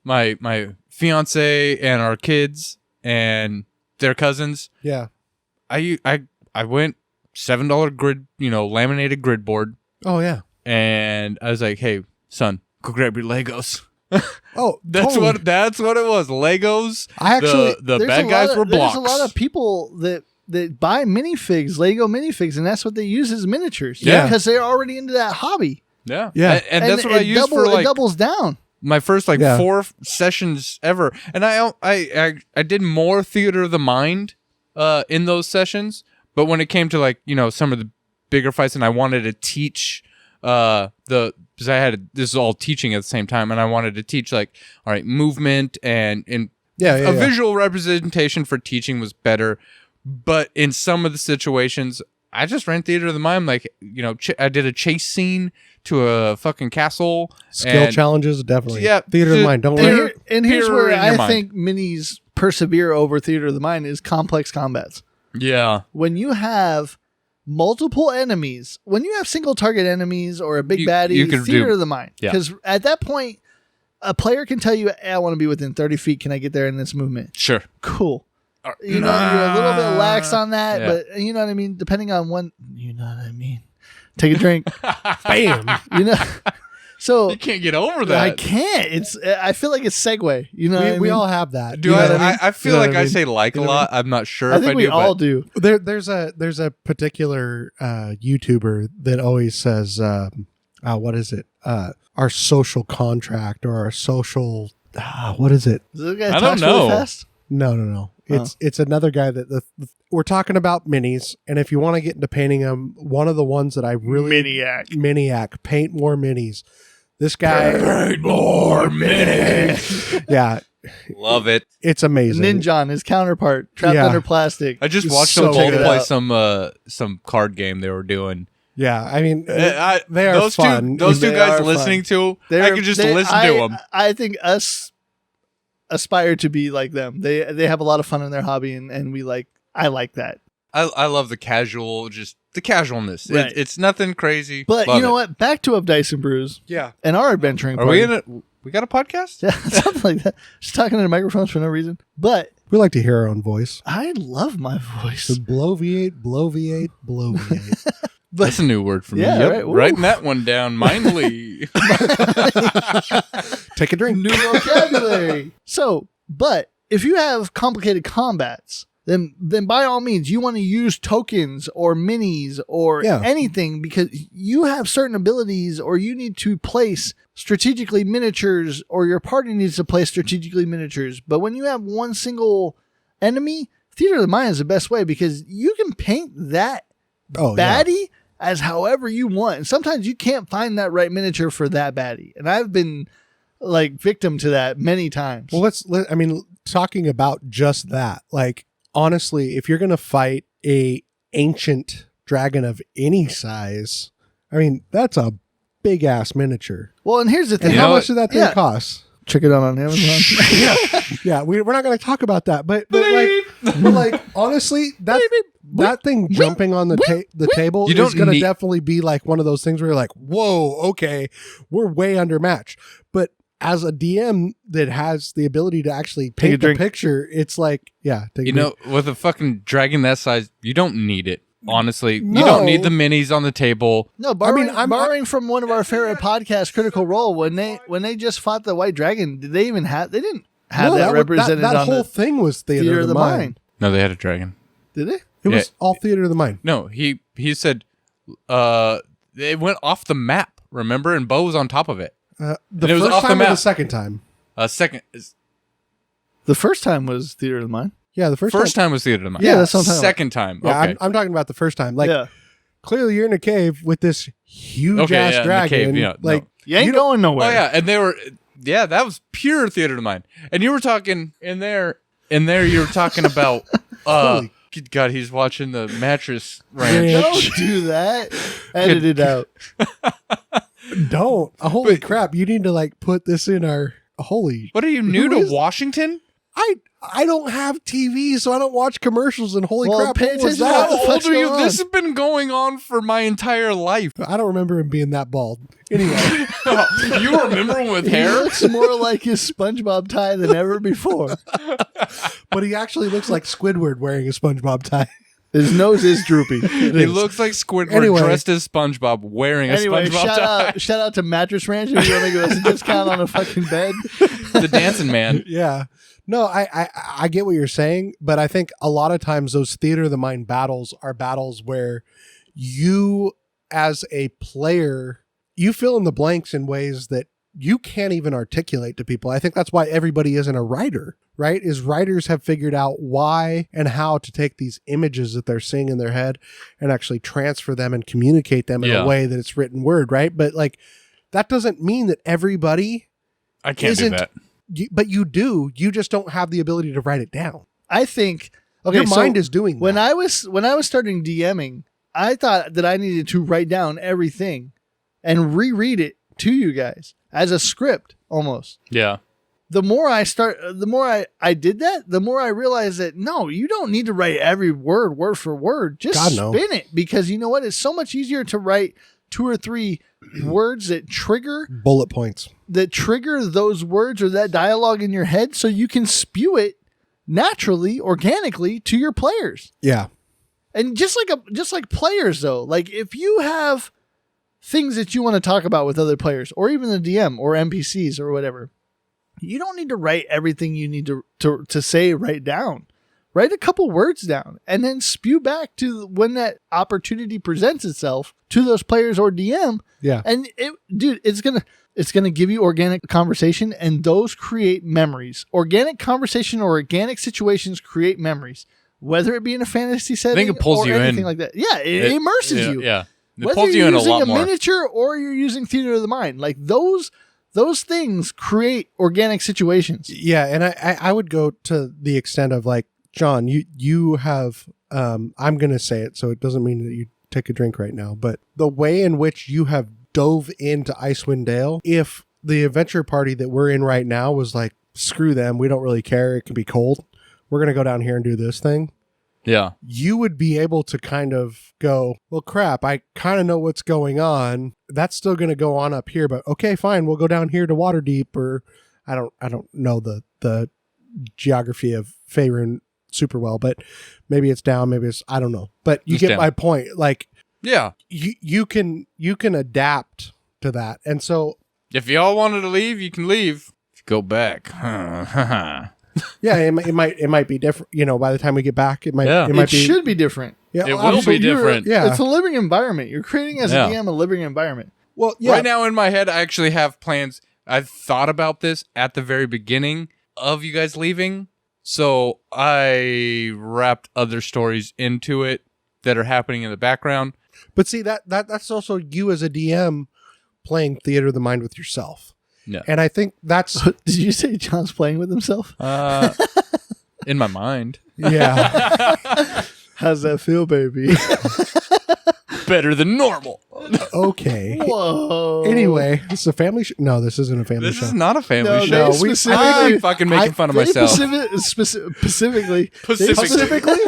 my fiance and our kids and their cousins, yeah, I went $7 grid, laminated grid board. Oh yeah, and I was like, hey son, go grab your Legos. Oh, that's totally. That's what it was. Legos. I actually the bad guys were blocks. There's a lot of people that buy minifigs, Lego minifigs, and that's what they use as miniatures. Yeah, because they're already into that hobby. Yeah, yeah, and that's what I used for like it doubles down. My first 4 sessions ever, and I did more theater of the mind in those sessions. But when it came to some of the bigger fights, and I wanted to teach because this is all teaching at the same time, and I wanted to teach movement and visual representation for teaching was better. But in some of the situations, I just ran theater of the mind. Like, I did a chase scene to a fucking castle. Skill challenges, definitely. Yeah, theater of the mind. Don't worry. And here's where I think minis persevere over theater of the mind is complex combats. Yeah. When you have multiple enemies, when you have single target enemies or a big baddie, you can theater of the mind. Yeah. Because at that point, a player can tell you, hey, I want to be within 30 feet. Can I get there in this movement? Sure. Cool. You're a little bit lax on that, Yeah. but you know what I mean? Depending on when, you know what I mean? Take a drink. Bam. So You can't get over that. I can't. I feel like it's segue. You know what I mean? We all have that. Do You know I? what I mean? I feel You know like what I I mean? say a You know what I lot. I'm not sure I if think I we do. all but do. There's a particular YouTuber that always says, what is it? Our social contract or our social, what is it? Is this guy I talks don't know. really fast? No. It's another guy that we're talking about minis, and if you want to get into painting them, one of the ones that I really Miniac, paint more minis. This guy, Paint more minis. yeah, Love it. it's amazing. Ninjon, his counterpart, trapped Yeah. under plastic. I just It's watched so them both good. play some card game they were doing. Yeah, I mean, they are those fun. Those two They guys are listening to, I They're- could just they- listen to them. I think us aspire to be like them. They have a lot of fun in their hobby, and I like that. I love the casualness. Right. It's nothing crazy. But Love you know it. what? Back to Dice and Brews yeah, and our adventuring Are party. we in it? We got a podcast? Yeah, something like that. Just talking into microphones for no reason. But we like to hear our own voice. I love my voice. So blow V8, blow V8, blow V8. That's a new word for me. Yeah, Yep. right. Ooh. Writing that one down mindly. Take a drink. New vocabulary. So, but if you have complicated combats, then by all means you want to use tokens or minis or Yeah. anything because you have certain abilities or you need to place strategically miniatures or your party needs to place strategically miniatures. But when you have one single enemy, Theater of the Mind is the best way because you can paint that baddie as however you want. And sometimes you can't find that right miniature for that baddie. And I've been like victim to that many times. Well, talking about just that, like, honestly, if you're going to fight a ancient dragon of any size, I mean, that's a big ass miniature. Well, and here's the thing. And how much did that thing Yeah. cost? Check it out on Amazon. Yeah, we're not going to talk about that, but like honestly, that thing jumping on the table You don't is going to need- definitely be like one of those things where you're like, whoa, okay, we're way undermatched. But as a DM that has the ability to actually Take a paint the drink. picture, it's like, yeah, take a drink. With a fucking dragon that size, you don't need it. Honestly, No. you don't need the minis on the table. No, borrowing, I'm- borrowing from one of our favorite podcasts, Critical Role, when they just fought the White Dragon, did they even have? They didn't have No, that was- represented that on whole the thing was theater of the mind. No, they had a dragon. Did they? It was all theater of the mind. No, he said it went off the map, remember? And Bo was on top of it. The And it was first off the time or the map. second time? Second The first time was Theater of the Mind. Yeah, the first time was Theater of the Mind. Yeah, that's what I'm talking about. Second time. Yeah, Okay. I'm talking about the first time. Like, Yeah, clearly you're in a cave with this huge Okay, ass yeah, in the dragon. cave, yeah, like, no. you ain't You don't- going nowhere. Oh yeah, and they were that was pure Theater of the Mind. And you were talking in there you were talking about Holy- God, he's watching the mattress ranch. Yeah. Don't do that. Edit it out. don't. Holy crap! You need to like put this in our holy. What are you new Who to is- Washington? I don't have TV, so I don't watch commercials. And holy Well, crap, pay what was attention to that? what the How old fuck's are you? going on? This has been going on for my entire life. I don't remember him being that bald. Anyway, You remember him with He hair? looks more like his SpongeBob tie than ever before. but he actually looks like Squidward wearing a SpongeBob tie. His nose is droopy. He looks like Squidward Anyway. dressed as SpongeBob wearing a Anyway, SpongeBob tie. shout out to Mattress Ranch if you want to give us a discount on a fucking bed. The dancing man. Yeah. No, I get what you're saying, but I think a lot of times those theater of the mind battles are battles where you, as a player, you fill in the blanks in ways that you can't even articulate to people. I think that's why everybody isn't a writer, right? Is writers have figured out why and how to take these images that they're seeing in their head and actually transfer them and communicate them in Yeah. a way that it's written word, right? But like, that doesn't mean that everybody, I can't do Isn't- that. but you do. You just don't have the ability to write it down. I think Okay, Your so mind is doing when that. I was starting DMing, I thought that I needed to write down everything and reread it to you guys as a script almost. Yeah. The more I did that, the more I realized that no, you don't need to write every word for word. Just God, no. spin it, because you know what? It's so much easier to write 2 or 3 words that trigger bullet points. Those words or that dialogue in your head, so you can spew it naturally, organically to your players. Yeah. And just like players though, like if you have things that you want to talk about with other players, or even the DM or NPCs or whatever, you don't need to write everything you need to say right down. Write a couple words down and then spew back to when that opportunity presents itself to those players or DM. Yeah. And it's gonna give you organic conversation, and those create memories. Organic conversation or organic situations create memories, whether it be in a fantasy setting it pulls or you anything in. like that. Yeah, it immerses you. Yeah. It Whether pulls you you're in a using lot more. miniature or you're using theater of the mind, like those things create organic situations. Yeah, and I would go to the extent of like, John, you have I'm gonna say it, so it doesn't mean that you take a drink right now, but the way in which you have dove into Icewind Dale, if the adventure party that we're in right now was like, screw them, we don't really care, it can be cold, we're gonna go down here and do this thing. Yeah. You would be able to kind of go, well, crap, I kind of know what's going on. That's still going to go on up here, but okay, fine. We'll go down here to Waterdeep, or I don't know the geography of Faerun super well, but maybe it's down, maybe it's, I don't know. But you get my point. Like, yeah, you can adapt to that. And so if y'all wanted to leave, you can leave. Go back. yeah, it might be different. You know, by the time we get back, it might It be, should be different. Yeah, it will be different. Yeah, It's a living environment. You're creating as a DM a living environment. Well, yeah. Right now in my head, I actually have plans. I've thought about this at the very beginning of you guys leaving. So I wrapped other stories into it that are happening in the background. But see, that's also you as a DM playing theater of the mind with yourself. Yeah. And I think that's... Did you say John's playing with himself? In my mind. Yeah. How's that feel, baby? Better than normal. Okay. Whoa. Anyway, this is a family show. No, this isn't a family This show. is not a family No, show. they I'm fucking making fun of myself. Specifically. Specifically?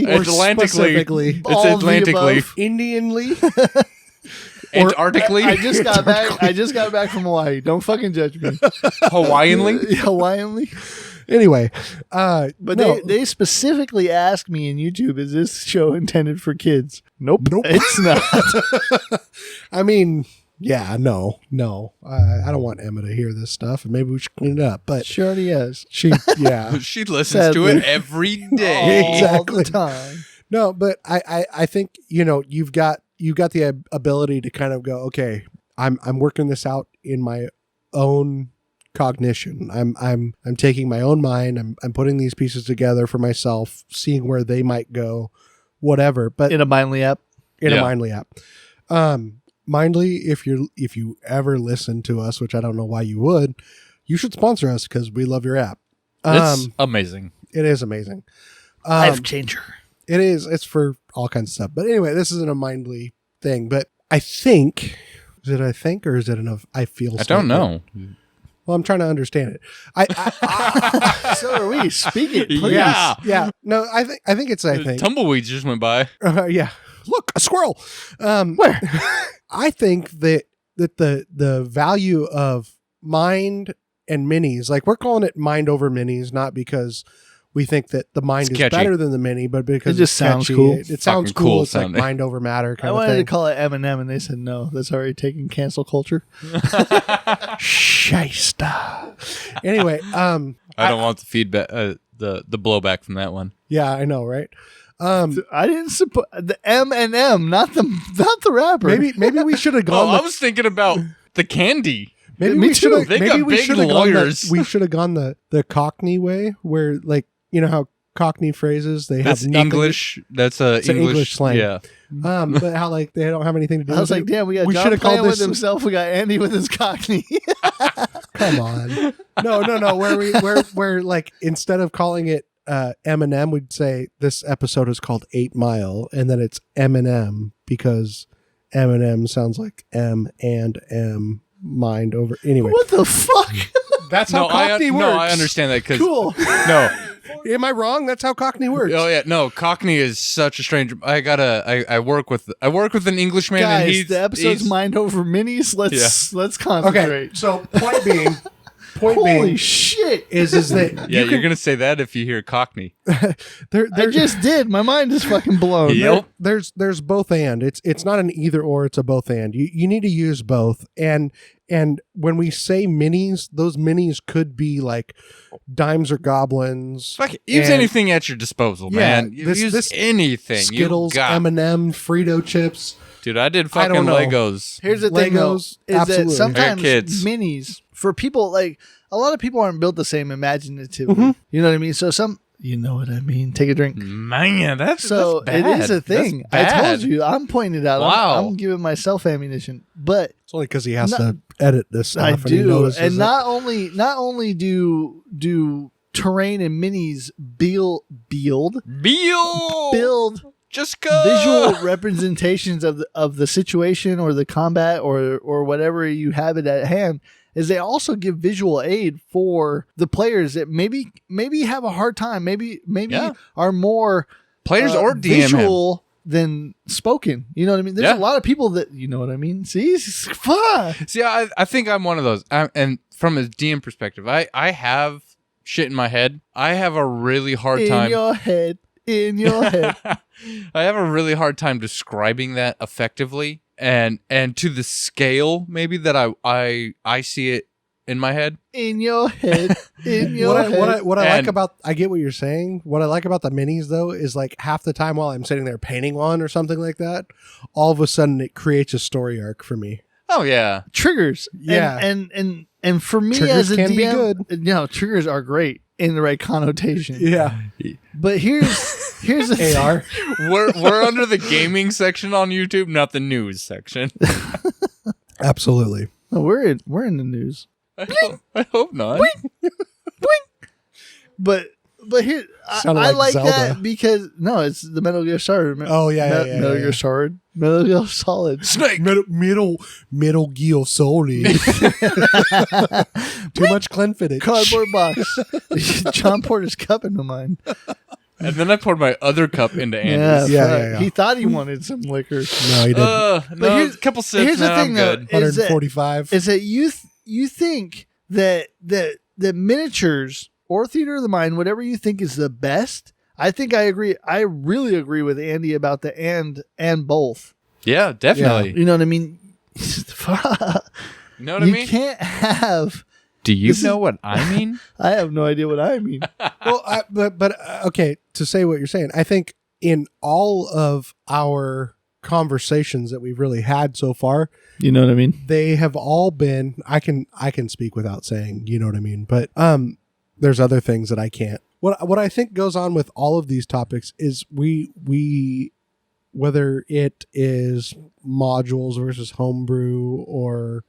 Or Atlantically. specifically. It's All of the Atlantically. above. Indianly? Antarctically. I just got back. I just got back from Hawaii. Don't fucking judge me. Hawaiianly. Hawaiianly. Anyway. But no. they specifically asked me in YouTube, is this show intended for kids? Nope. It's not. I mean, yeah, no. I don't want Emma to hear this stuff, and maybe we should clean it up. But She already has. yeah. She listens to it every day. All the time. No, but I think, you know, you've got the ability to kind of go, okay, I'm working this out in my own cognition. I'm taking my own mind. I'm putting these pieces together for myself, seeing where they might go, whatever. But In a Mindly app. a Mindly app. Mindly, if you ever listen to us, which I don't know why you would, you should sponsor us because we love your app. It's amazing. It is amazing. Life changer. It is. It's for all kinds of stuff. But anyway, this isn't a Mindly thing. But I think, is it I think or is it enough? I feel. I don't know. Well, I'm trying to understand it. So are we. Speak it, please. Yeah. Yeah. No, I think it's I think. Tumbleweeds just went by. Yeah. Look, a squirrel. Where? I think that the value of mind and minis, like we're calling it mind over minis, not because we think that the mind It's is catchy. better than the mini, but because It just it's sounds catchy. cool. It sounds Fucking cool. cool It's like sounding. mind over matter I kind of wanted to thing. call it M&M, and they said no. That's already taking cancel culture. Shyster. Anyway, I don't want the feedback, the blowback from that one. yeah, I know, right? I didn't support the M&M, not the rapper. Maybe we should have Oh, gone. I was thinking about the candy. Maybe Me we should have. They Maybe got we big should have gone. lawyers. We should have gone the Cockney way, where like you know how Cockney phrases they That's have nothing English. That's It's an English slang. Yeah. but how like they don't have anything to do. I was with like, it. damn, we got We John should have playing called with this. himself. We got Andy with his Cockney. Come on, no. Where like instead of calling it Eminem, we'd say this episode is called 8 Mile, and then it's Eminem because Eminem sounds like M and M mind over. Anyway, What the fuck? that's how Cockney works. No, I understand that because Cool. no. Am I wrong? That's how Cockney works. Oh yeah, no. Cockney is such a strange. I work with an Englishman, and Guys, he's the episode's he's, mind over minis. Let's concentrate. Okay, so point being, Holy shit! is that Yeah, you're gonna say that if you hear Cockney. I just did. My mind is fucking blown. Yep. there's both and. It's not an either or. It's a both and. You need to use both. And when we say minis, those minis could be like dimes or goblins. Fuck it. Use And- anything at your disposal, Yeah, man. this- Use this anything. Skittles, you got. M&M, Frito chips. Dude, I did I fucking don't know. Legos. Here's the thing, though, Legos, is absolutely. that sometimes Kids. minis for people like a lot of people aren't built the same imaginatively. Mhm. You know what I mean? So you know what I mean. Take a drink. Man, that's So that's bad. it is a thing. That's I told bad. you. I'm pointing it out. Wow. I'm giving myself ammunition, but It's only because he has No- to edit this stuff. I and he do. notices And it. not only do terrain and minis build Beal. Just go. visual representations of the situation or the combat or whatever you have it at hand, is they also give visual aid for the players that maybe have a hard time, maybe Yeah. are more Players or DM him. visual than spoken. You know what I mean? There's Yeah. a lot of people that, you know what I mean? See, fuck. See, I think I'm one of those. And from a DM perspective, I have shit in my head. I have a really hard In time. your head. I have a really hard time describing that effectively and to the scale maybe that I see it in my head. In your head. In your What head. I like And- about, I get what you're saying. What I like about the minis though is like half the time while I'm sitting there painting one or something like that, all of a sudden it creates a story arc for me. Oh yeah. Triggers. Yeah. And for me Triggers as a can be DM, triggers are great in the right connotation. Yeah. But here's the AR. We're under the gaming section on YouTube, not the news section. Absolutely. No, we're in the news. I hope not. But here Sounded I like like Zelda. that because it's the Metal Gear Solid. Oh, yeah, Metal Gear Solid. Metal Gear Solid. Snake. Metal Gear Solid. Too much Glenfiddich. Cardboard box. John poured his cup into mine. And then I poured my other cup into Andy's. Yeah, fuck. yeah, yeah. He thought he wanted some liquor. No, he didn't. No, here's- a couple sips. here's the now thing, I'm though, good. is that- 145. Is that you think that miniatures or theater of the mind, whatever you think is the best, I think I agree. I really agree with Andy about the and both. Yeah, definitely. You know what I mean? You know what I You mean? can't have. Do you this know what I mean? I have no idea what I mean. Well, but okay, to say what you're saying, I think in all of our conversations that we've really had so far, You know what I mean? they have all been, I can speak without saying, you know what I mean, but there's other things that I can't. What I think goes on with all of these topics is we whether it is modules versus homebrew, or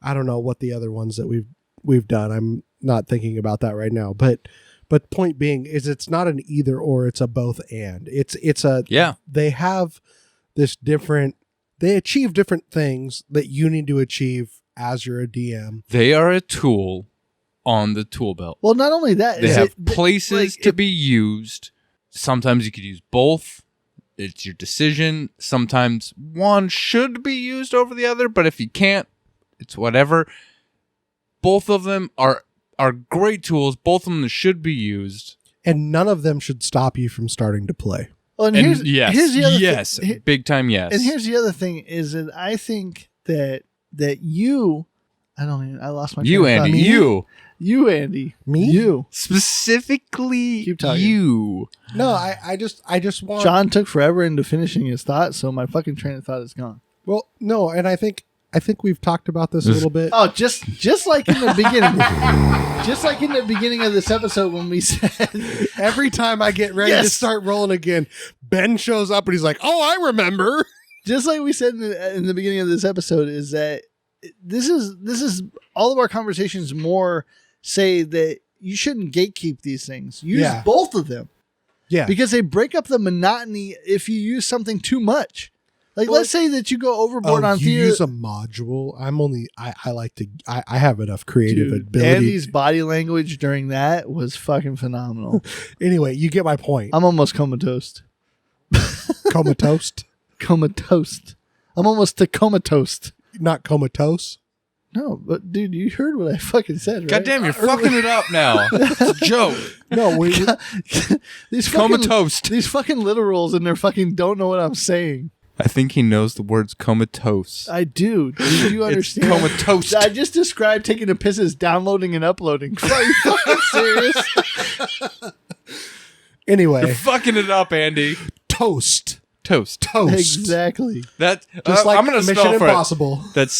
I don't know what the other ones that we've done. I'm not thinking about that right now, but point being is it's not an either or, it's a both and. It's a Yeah. they have this different, they achieve different things that you need to achieve as you're a DM. They are a tool on the tool belt. Well, not only that, They is have it- places like, to it- be used. Sometimes you could use both. It's your decision. Sometimes one should be used over the other, but if you can't, it's whatever. Both of them are great tools. Both of them should be used. And none of them should stop you from starting to play. Well, and And here's the other yes, thing. big time yes. And here's the other thing is that I think that you, I lost my you, train of thought. Andy, you Andy, Me? you. specifically, Keep talking. you. No, I just want John took forever into finishing his thought, so my fucking train of thought is gone. Well, no, and I think we've talked about this a little bit. Oh, just like in the beginning, just like in the beginning of this episode when we said, Every time I get ready to Yes. start rolling again, Ben shows up and he's like, "Oh, I remember." just like we said in the beginning of this episode, is that this is all of our conversations more say that you shouldn't gatekeep these things. Use Yeah. both of them. Yeah. Because they break up the monotony if you use something too much. Like, let's say that you go overboard on you theater. use a module. I like to, I have enough creative Dude, ability. Andy's body language during that was fucking phenomenal. Anyway, you get my point. I'm almost comatose. Comatose, Comatose. I'm almost to comatose. not comatose. No, but dude, you heard what I fucking said, right? God damn, you're fucking it up now. It's a joke. No, These fucking, Comatose. these fucking literals and they're fucking don't know what I'm saying. I think he knows the words comatose. I do. Do you understand? It's comatose. I just described taking a piss as downloading and uploading. Are you fucking serious? anyway, You're fucking it up, Andy. toast. Toast. Exactly. That Just like I'm gonna Mission spell for Impossible. it. That's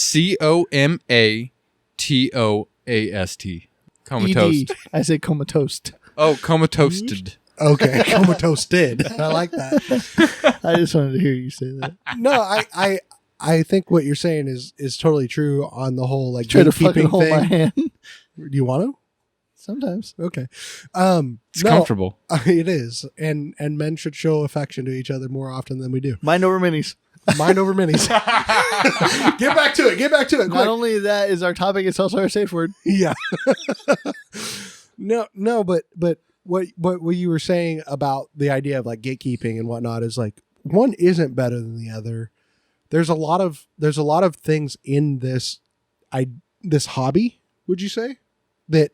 COMATOAST. Comatose. ED. I say comatose. Oh, comatosed. Okay, comatose did. I like that. I just wanted to hear you say that. No, I think what you're saying is totally true on the whole like Try to fucking gatekeeping hold my thing. hand. Do you want to? Sometimes. Okay. It's comfortable. It is, and men should show affection to each other more often than we do. Mind over minis. Mind over minis. Get back to it. Get back to it. Not Quick. only that is our topic, it's also our safe word. Yeah. no, but what you were saying about the idea of like gatekeeping and whatnot is like one isn't better than the other. There's a lot of things in this hobby. Would you say that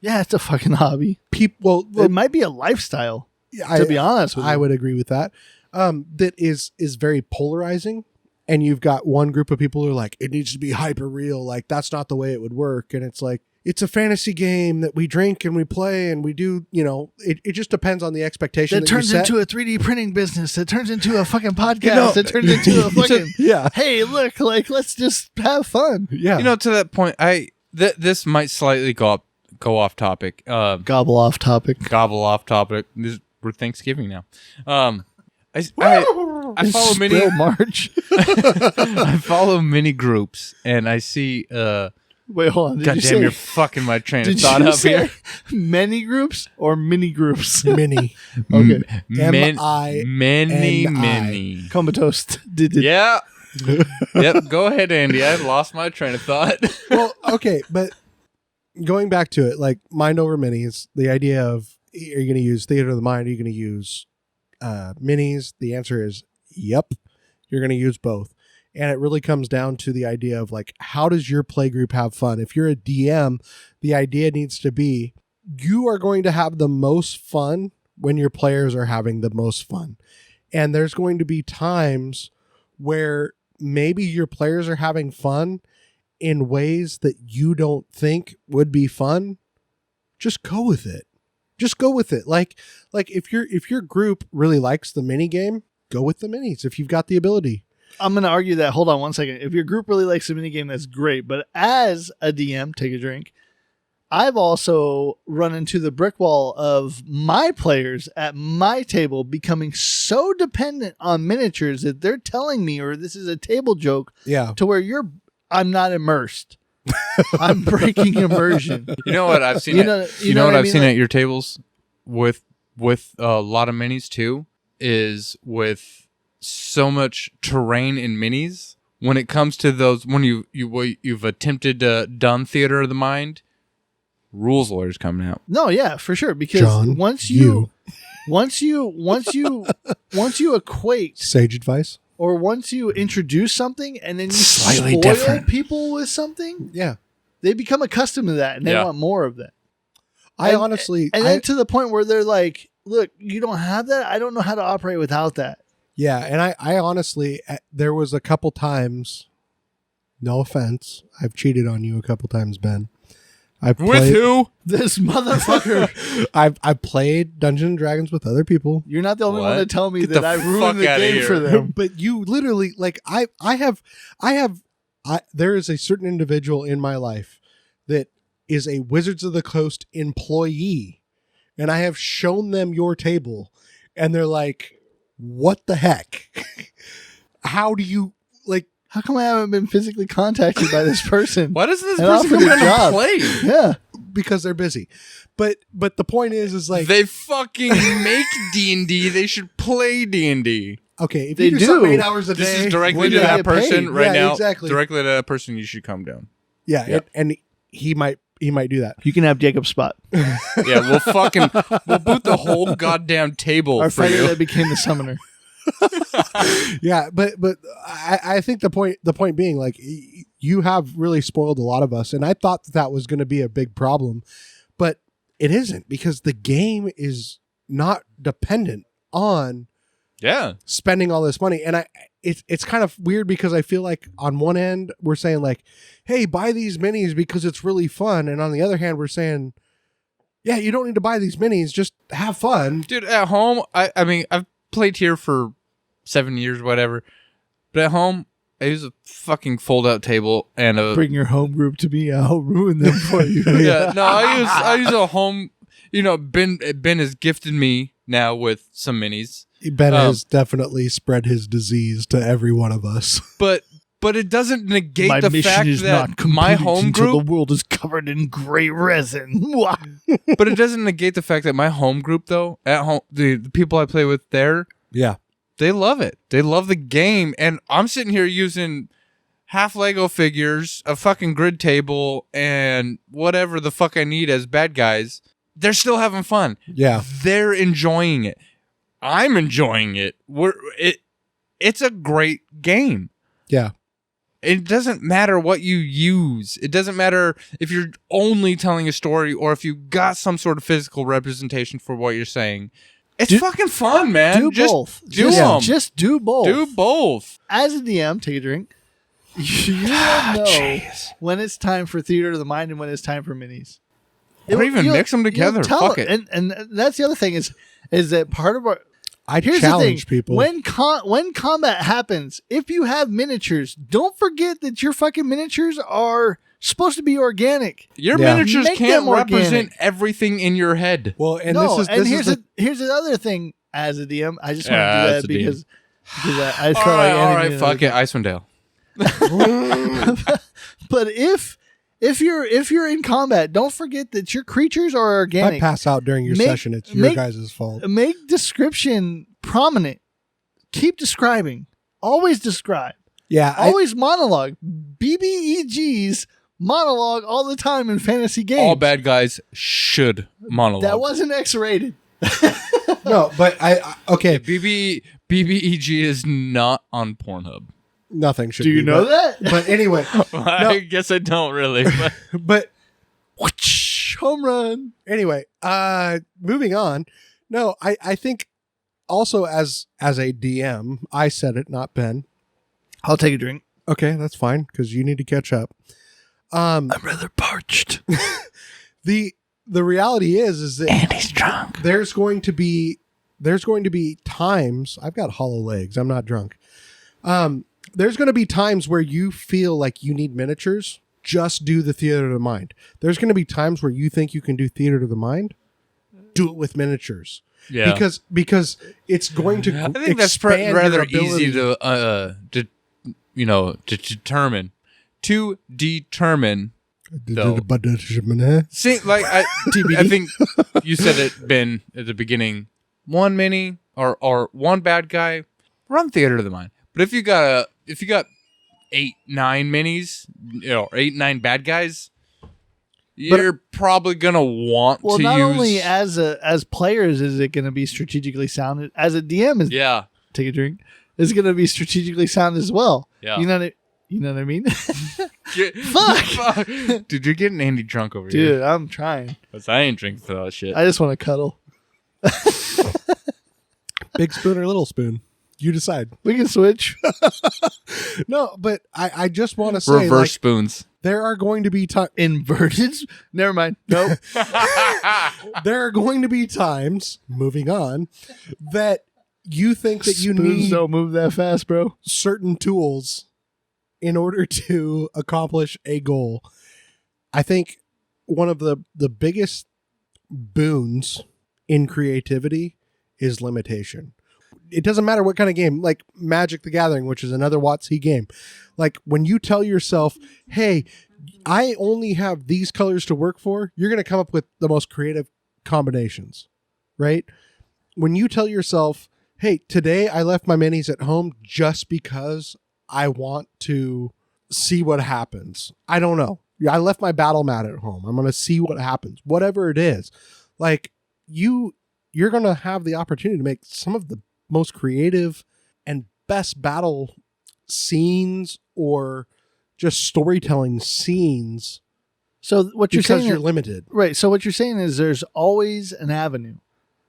Yeah, it's a fucking hobby. people? It might be a lifestyle. To be honest with you. I would agree with that. That is very polarizing. And you've got one group of people who are like, it needs to be hyper real. Like, that's not the way it would work. And it's like, it's a fantasy game that we drink and we play and we do, it just depends on the expectation That that you turns set. into a 3D printing business. It turns into a fucking podcast. It turns into a fucking, Yeah. hey, look, like, let's just have fun. Yeah. To that point, this might slightly go off topic. Gobble off topic. Gobble off topic. We're Thanksgiving now. I follow It's many. still March. I follow many groups, and I see. Wait, hold on. Did God you damn, say, you're fucking my train of did thought you up say here. many groups or mini groups? Mini. Okay. Many. Comatose. Yeah. Yep. Go ahead, Andy. I lost my train of thought. Well, okay. But going back to it, like mind over minis, the idea of, are you going to use theater of the mind? Are you going to use minis? The answer is yep. You're going to use both. And it really comes down to the idea of like, how does your play group have fun? If you're a DM, the idea needs to be, you are going to have the most fun when your players are having the most fun. And there's going to be times where maybe your players are having fun in ways that you don't think would be fun. Just go with it. Just go with it. Like if your group really likes the mini game, go with the minis if you've got the ability. I'm going to argue that. Hold on one second. If your group really likes the minigame, that's great. But as a DM, take a drink. I've also run into the brick wall of my players at my table becoming so dependent on miniatures that they're telling me, or this is a table joke, Yeah. to where I'm not immersed. I'm breaking immersion. You know what I've seen? You know what what I I've mean? seen Like- at your tables with a lot of minis too is with so much terrain in minis. When it comes to those, when you've attempted to done theater of the mind, rules lawyers coming out. No, yeah, for sure. Because John, once you equate, Sage advice. or once you introduce something and then you Slightly spoil different. people with something, Yeah. they become accustomed to that and they Yeah. want more of that. I And- honestly, And then to the point where they're like, look, you don't have that. I don't know how to operate without that. yeah. And I honestly, there was a couple times, no offense, I've cheated on you a couple times, Ben. I've With played, who? This motherfucker. I've played Dungeons and Dragons with other people. You're not the only one What? to tell me Get that the I fuck ruined the outta game here. for them. But you literally, like, there is a certain individual in my life that is a Wizards of the Coast employee, and I have shown them your table, and they're like, what the heck? How do you, like, How come I haven't been physically contacted by this person? Why doesn't this And person offered come a in job. and play? Yeah. because they're busy. But the point is like they fucking make D&D. They should play D&D. okay, if They you do do. something 8 hours a day, This is directly when to they that get person paid. right Yeah, now. exactly. Directly to that person. You should come down. yeah, Yeah. and he might do that. You can have Jacob's spot. Yeah, we'll boot the whole goddamn table Our for fighter you. that became the summoner. Yeah, but I think the point being like you have really spoiled a lot of us, and I thought that was going to be a big problem, but it isn't because the game is not dependent on Yeah. spending all this money. And it's kind of weird because I feel like on one end we're saying like, hey, buy these minis because it's really fun, and on the other hand we're saying, yeah, you don't need to buy these minis, just have fun. Dude, at home, I mean, I've played here for 7 years, whatever. But at home, I use a fucking fold-out table and a... Bring your home group to me. I'll ruin them for you. Yeah, no, I use a home... You know, Ben has gifted me now with some minis. Ben has definitely spread his disease to every one of us. But it doesn't negate My the mission fact is that not complete my home until group... the world is covered in gray resin. But it doesn't negate the fact that my home group, though, at home, the people I play with there, Yeah. they love it. They love the game. And I'm sitting here using half Lego figures, a fucking grid table, and whatever the fuck I need as bad guys. They're still having fun. Yeah. They're enjoying it. I'm enjoying it. It's a great game. Yeah. It doesn't matter what you use. It doesn't matter if you're only telling a story or if you got some sort of physical representation for what you're saying. It's fucking fun, man. Do Just both. Do them. Just do both. Do both. As a DM, take a drink. You will know when it's time for theater of the mind and when it's time for minis. Or even mix them together. Tell Fuck it. And that's the other thing is that part of our... I Here's challenge the thing. people. When combat happens, if you have miniatures, don't forget that your fucking miniatures are supposed to be organic. Your Yeah. miniatures Make can't them organic. represent everything in your head. Well, and No, this and is here's the other thing. As a DM, I just want Yeah, to do that's that a DM. because I felt All like right, ending fuck it, Icewind Dale. But if you're in combat, don't forget that your creatures are if I organic. pass out during your session, it's your guys' fault. Make description prominent. Keep describing. Always describe. Yeah. Always monologue. BBEG's monologue all the time in fantasy games. All bad guys should monologue. That wasn't X-rated. No, but okay. BBEG is not on Pornhub. Nothing should Do you be, know but- that? But anyway, I guess I don't really. But but Whoosh, home run. anyway, moving on. No, I think also as a DM, I said it, not Ben. I'll take a drink. Okay, that's fine because you need to catch up. I'm rather parched. The reality is that Andy's drunk. there's going to be times. I've got hollow legs. I'm not drunk. There's going to be times where you feel like you need miniatures. Just do the theater of the mind. There's going to be times where you think you can do theater of the mind. Do it with miniatures. yeah, Because it's going to. I think that's expand rather your ability. easy to determine. To determine. though. See, like I think you said it, Ben, at the beginning. One mini or one bad guy, run theater of the mind. But if you got 8, 9 minis, 8, 9 bad guys, you're probably gonna want Well, to not use. only as players is it going to be strategically sound. As a DM, is Yeah, take a drink. Is going to be strategically sound as well. yeah. You know what I mean? Fuck, dude, you're getting Andy drunk over here. Dude, I'm trying. 'Cause I ain't drinking for that shit. I just want to cuddle. Big spoon or little spoon? You decide. We can switch. No, but I just want to say, Reverse like, spoons. there are going to be times. Inverted? Never mind. Nope. There are going to be times. Moving on, that you think that you Spoons need don't move that fast, bro. certain tools in order to accomplish a goal. I think one of the biggest boons in creativity is limitation. it doesn't matter what kind of game, like Magic the Gathering, which is another WotC game. Like when you tell yourself, hey, I only have these colors to work for, you're going to come up with the most creative combinations, right? When you tell yourself, hey, today I left my minis at home just because I want to see what happens. I don't know. I left my battle mat at home. I'm going to see what happens. Whatever it is. Like you're going to have the opportunity to make some of the most creative and best battle scenes or just storytelling scenes. So what you're saying, you're limited. Right. So what you're saying is there's always an avenue.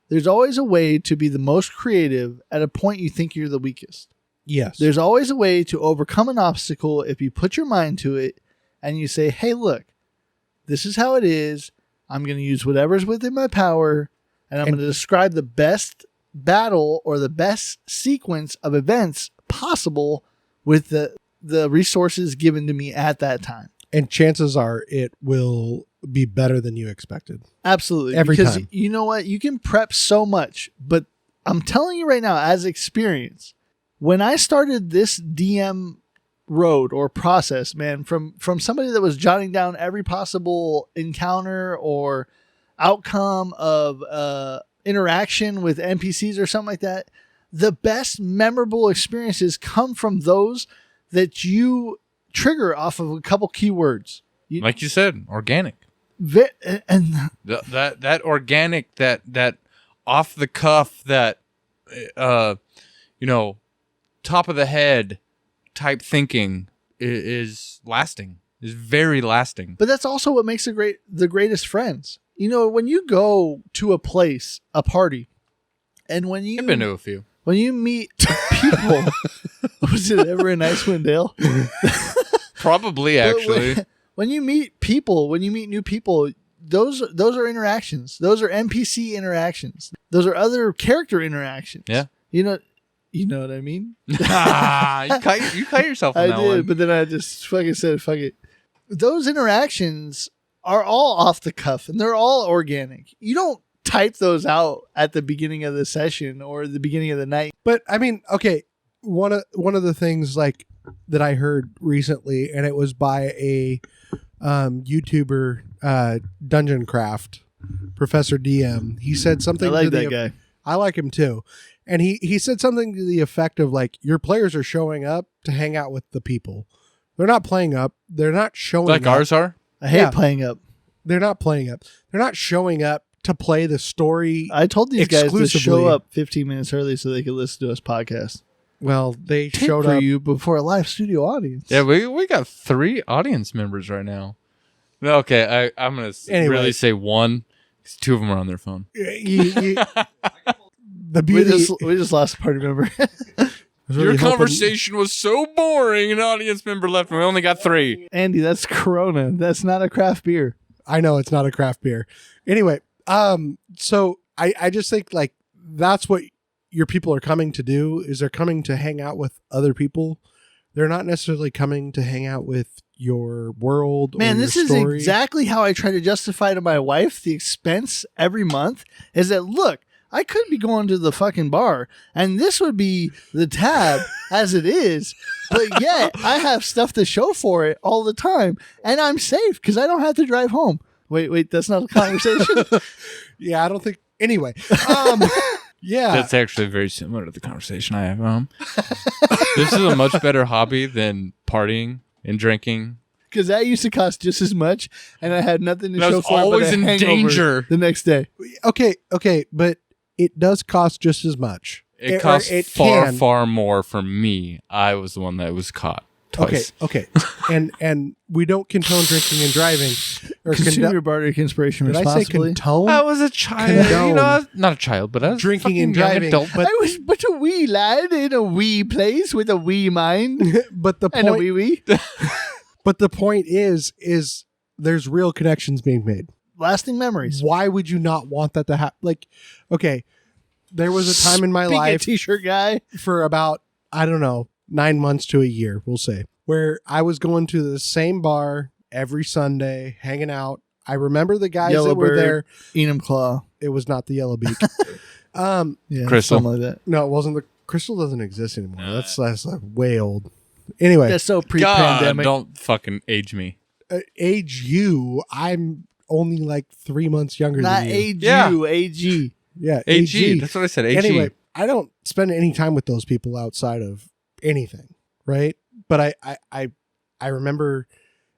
There's always a way to be the most creative at a point you think you're the weakest. Yes. There's always a way to overcome an obstacle if you put your mind to it and you say, hey, look, this is how it is. I'm going to use whatever's within my power, and I'm going to describe the best battle or the best sequence of events possible with the resources given to me at that time. And chances are it will be better than you expected. Absolutely. Every because time. You know what? You can prep so much, but I'm telling you right now, as experience, when I started this DM road or process, man, from somebody that was jotting down every possible encounter or outcome of interaction with NPCs or something like that, the best memorable experiences come from those that you trigger off of a couple keywords. Like you said, organic. And That organic, that off the cuff, that top of the head type thinking is lasting. Is very lasting. But that's also what makes the greatest friends. You know, when you go to a place, a party, and I've been to a few. When you meet people, was it ever in Icewind Dale? Probably, actually. When you meet people, when you meet new people, those are interactions. Those are NPC interactions. Those are other character interactions. Yeah. You know what I mean? You cut yourself on I that did, one. but then I just fucking said, fuck it. Those interactions are all off the cuff and they're all organic. You don't type those out at the beginning of the session or the beginning of the night. But I mean, okay, one of the things like that I heard recently, and it was by a YouTuber, Dungeon Craft, Professor DM. He said something. I like that guy. I like him too. And he said something to the effect of like, your players are showing up to hang out with the people. They're not playing up. They're not showing like up. ours are? I hate playing up. They're not playing up. They're not showing up to play the story. I told these guys to show exclusively. up 15 minutes early so they could listen to us podcast. Well, they Tip showed for up. you before a live studio audience. Yeah, we got 3 audience members right now. No, okay, I'm going to really say 1. 'Cause 2 of them are on their phone. The beauty. We just lost a party member. Your conversation was so boring. An audience member left, and we only got 3. Andy, that's Corona. That's not a craft beer. I know it's not a craft beer. Anyway, so I just think like that's what your people are coming to do, is they're coming to hang out with other people. They're not necessarily coming to hang out with your world. Man, or this your is story. exactly how I try to justify to my wife the expense every month, is that, look, I could be going to the fucking bar and this would be the tab as it is, but yet I have stuff to show for it all the time and I'm safe because I don't have to drive home. Wait, that's not a conversation. Yeah, I don't think. Anyway, yeah, That's actually very similar to the conversation I have. This is a much better hobby than partying and drinking. Because that used to cost just as much and I had nothing to I show was for it always but a in hangover danger. the next day. okay, but it does cost just as much. It costs far, can. far more for me. I was the one that was caught twice. Okay, and we don't condone drinking and driving. Or Consume your bardic inspiration did I say responsibly. condone? I was a child. Condone. Not a child, but I was Drinking fucking and young driving, adult. but I was but a wee lad in a wee place with a wee mind but the and a point, wee. but the point is there's real connections being made. Lasting memories. Why would you not want that to happen? Like, okay, there was a time in my Being a life t-shirt guy. for about, I don't know, 9 months to a year, we'll say, where I was going to the same bar every Sunday, hanging out. I remember the guys that were Yellowbird. there. Enum Claw. It was not the Yellow Beak. Yeah, Crystal. something like that. No, it wasn't. The Crystal doesn't exist anymore. That's like way old. Anyway, That's so God, pre-pandemic. don't fucking age me. age you. I'm only like 3 months younger Not than you. age Yeah. you, AG. Yeah, AG. That's what I said. AG. Anyway, I don't spend any time with those people outside of anything, right? But I remember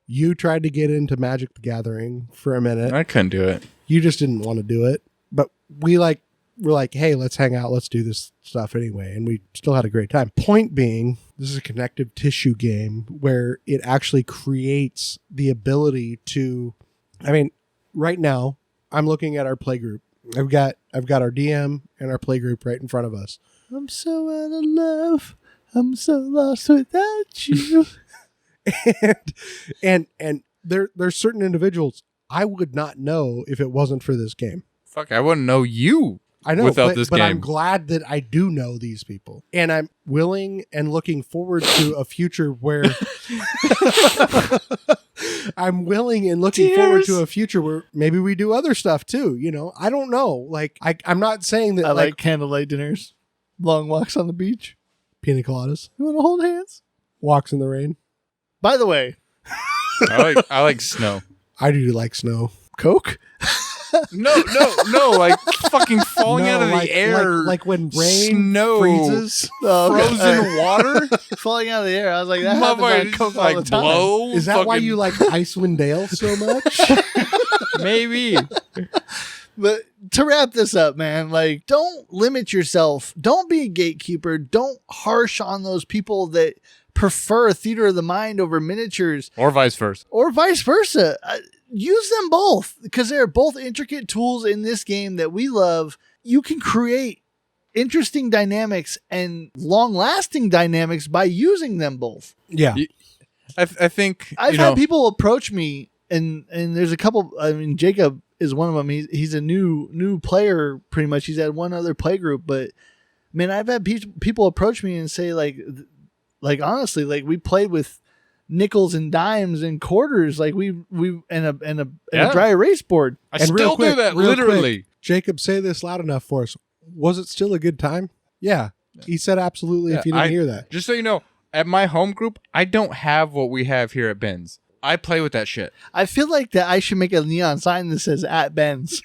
you tried to get into Magic the Gathering for a minute. I couldn't do it. You just didn't want to do it. But we're like, hey, let's hang out. Let's do this stuff anyway. And we still had a great time. Point being, this is a connective tissue game where it actually creates the ability to, I mean, right now I'm looking at our play group. I've got our DM and our play group right in front of us. I'm so out of love. I'm so lost without you. and there's certain individuals I would not know if it wasn't for this game. Fuck, I wouldn't know you. I know, without but, this but game. I'm glad that I do know these people, and I'm willing and looking forward to a future where I'm willing and looking forward to a future where maybe we do other stuff too. You know, I don't know. Like I'm not saying that I like candlelight dinners, long walks on the beach. pina coladas, You want to hold hands? walks in the rain. By the way, I like snow. I do like snow. Coke? No, like fucking falling No, out of like- the air. like when rain snow freezes. Oh, okay. frozen water. Falling out of the air. I was like, that happens on Motherfucker, Coke just all like the time. blow. Is that why fucking- you like Icewind Dale so much? Maybe. But to wrap this up, man, like, don't limit yourself. Don't be a gatekeeper. Don't harsh on those people that prefer theater of the mind over miniatures, Or vice versa. or vice versa. Use them both, because they're both intricate tools in this game that we love. You can create interesting dynamics and long-lasting dynamics by using them both. Yeah. I think I've had people approach me, and there's a couple. I mean, Jacob is one of them. He's a new player, pretty much. He's had one other play group, but man, I've had people approach me and say like honestly, like we played with nickels and dimes and quarters, like we and a dry erase board. I And real still quick, do that, real literally. quick, Jacob, say this loud enough for us. Was it still a good time? Yeah. He said absolutely if you didn't hear that. Just so you know, at my home group, I don't have what we have here at Ben's. I play with that shit. I feel like that I should make a neon sign that says "at Ben's."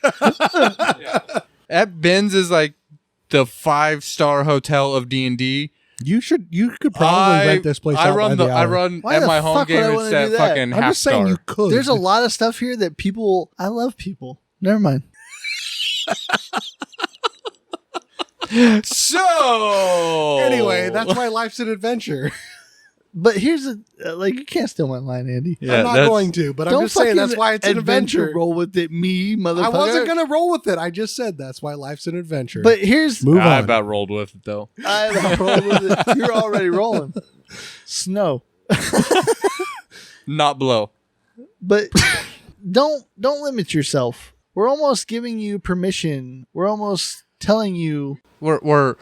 At Ben's is like the 5-star hotel of D&D. You could probably rent this place I out run by the I hour. run Why at the my home fuck would I game. wanna It's that do that? fucking I'm half just saying star. you could. There's a lot of stuff here that people. I love people. Never mind. So Anyway, that's why life's an adventure. But here's a like you can't steal my line, Andy. Yeah, I'm not that's- going to, but I'm Don't just saying that's fucking why it's an adventure. Roll with it, me motherfucker. I wasn't going to roll with it. I just said that's why life's an adventure. But here's move I on. about rolled with it though. I about rolled with it. You're already rolling. Snow. Not blow. But don't limit yourself. We're almost giving you permission. We're almost telling you We're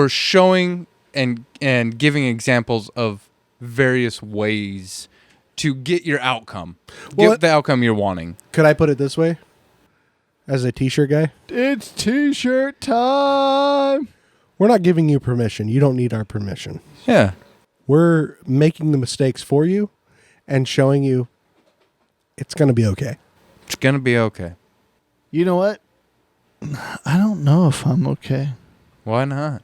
showing and giving examples of various ways to get your outcome. Well, Get the outcome you're wanting. Could I put it this way? As a t-shirt guy, it's t-shirt time. we're not giving you permission. You don't need our permission. Yeah. We're making the mistakes for you and showing you it's going to be okay. It's gonna be okay. You know what? I don't know if I'm okay. Why not?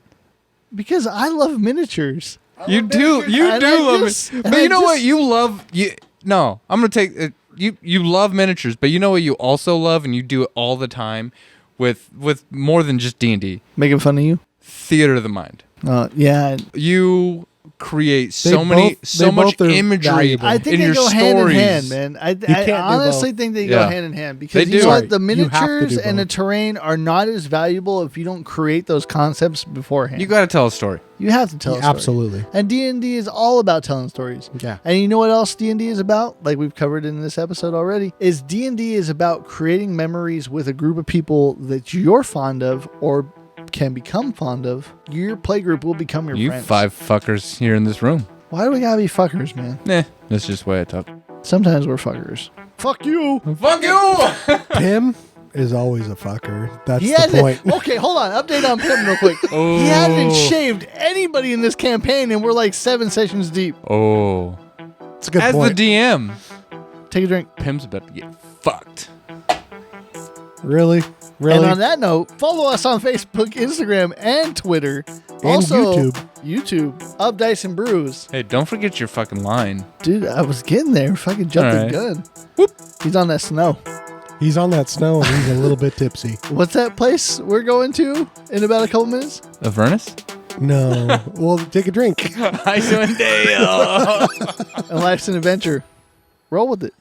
Because I love miniatures. You do And I love just- it. and But I you know what? just- You love you. No, I'm gonna take it. You love miniatures, but you know what you also love, and you do it all the time, with more than just D&D. Making fun of you? Theater of the mind. Yeah. You create They so both much are imagery valuable. I think in they your go stories. hand in hand, man. I can't do honestly both. think they Yeah. go hand in hand because They you do. know what? Sorry, The you have to miniatures do and the both. terrain are not as valuable if you don't create those concepts beforehand. You got to tell a story. You have to tell a story. Absolutely. And D&D is all about telling stories. Yeah. And you know what else D&D is about? Like we've covered in this episode already, is D&D is about creating memories with a group of people that you're fond of or can become fond of. Your playgroup will become your You friends. 5 fuckers here in this room. Why do we gotta be fuckers, man? That's just the way I talk. Sometimes we're fuckers. Fuck you. Fuck you! Tim, is always a fucker. That's He the hasn't. point. Okay, hold on. Update on Pim real quick. He hasn't shaved anybody in this campaign, and we're like 7 sessions deep. Oh. It's a good As point. the DM, Take a drink. Pim's about to get fucked. Really? And on that note, follow us on Facebook, Instagram, and Twitter. And Also, YouTube. YouTube of Dice and Brews. Hey, don't forget your fucking line. Dude, I was getting there. Fucking jumped the All right. gun. Whoop. He's on that snow. He's on that snow and he's a little bit tipsy. What's that place we're going to in about a couple minutes? Avernus? No. Well, take a drink. Icewind Dale. And life's an adventure. Roll with it.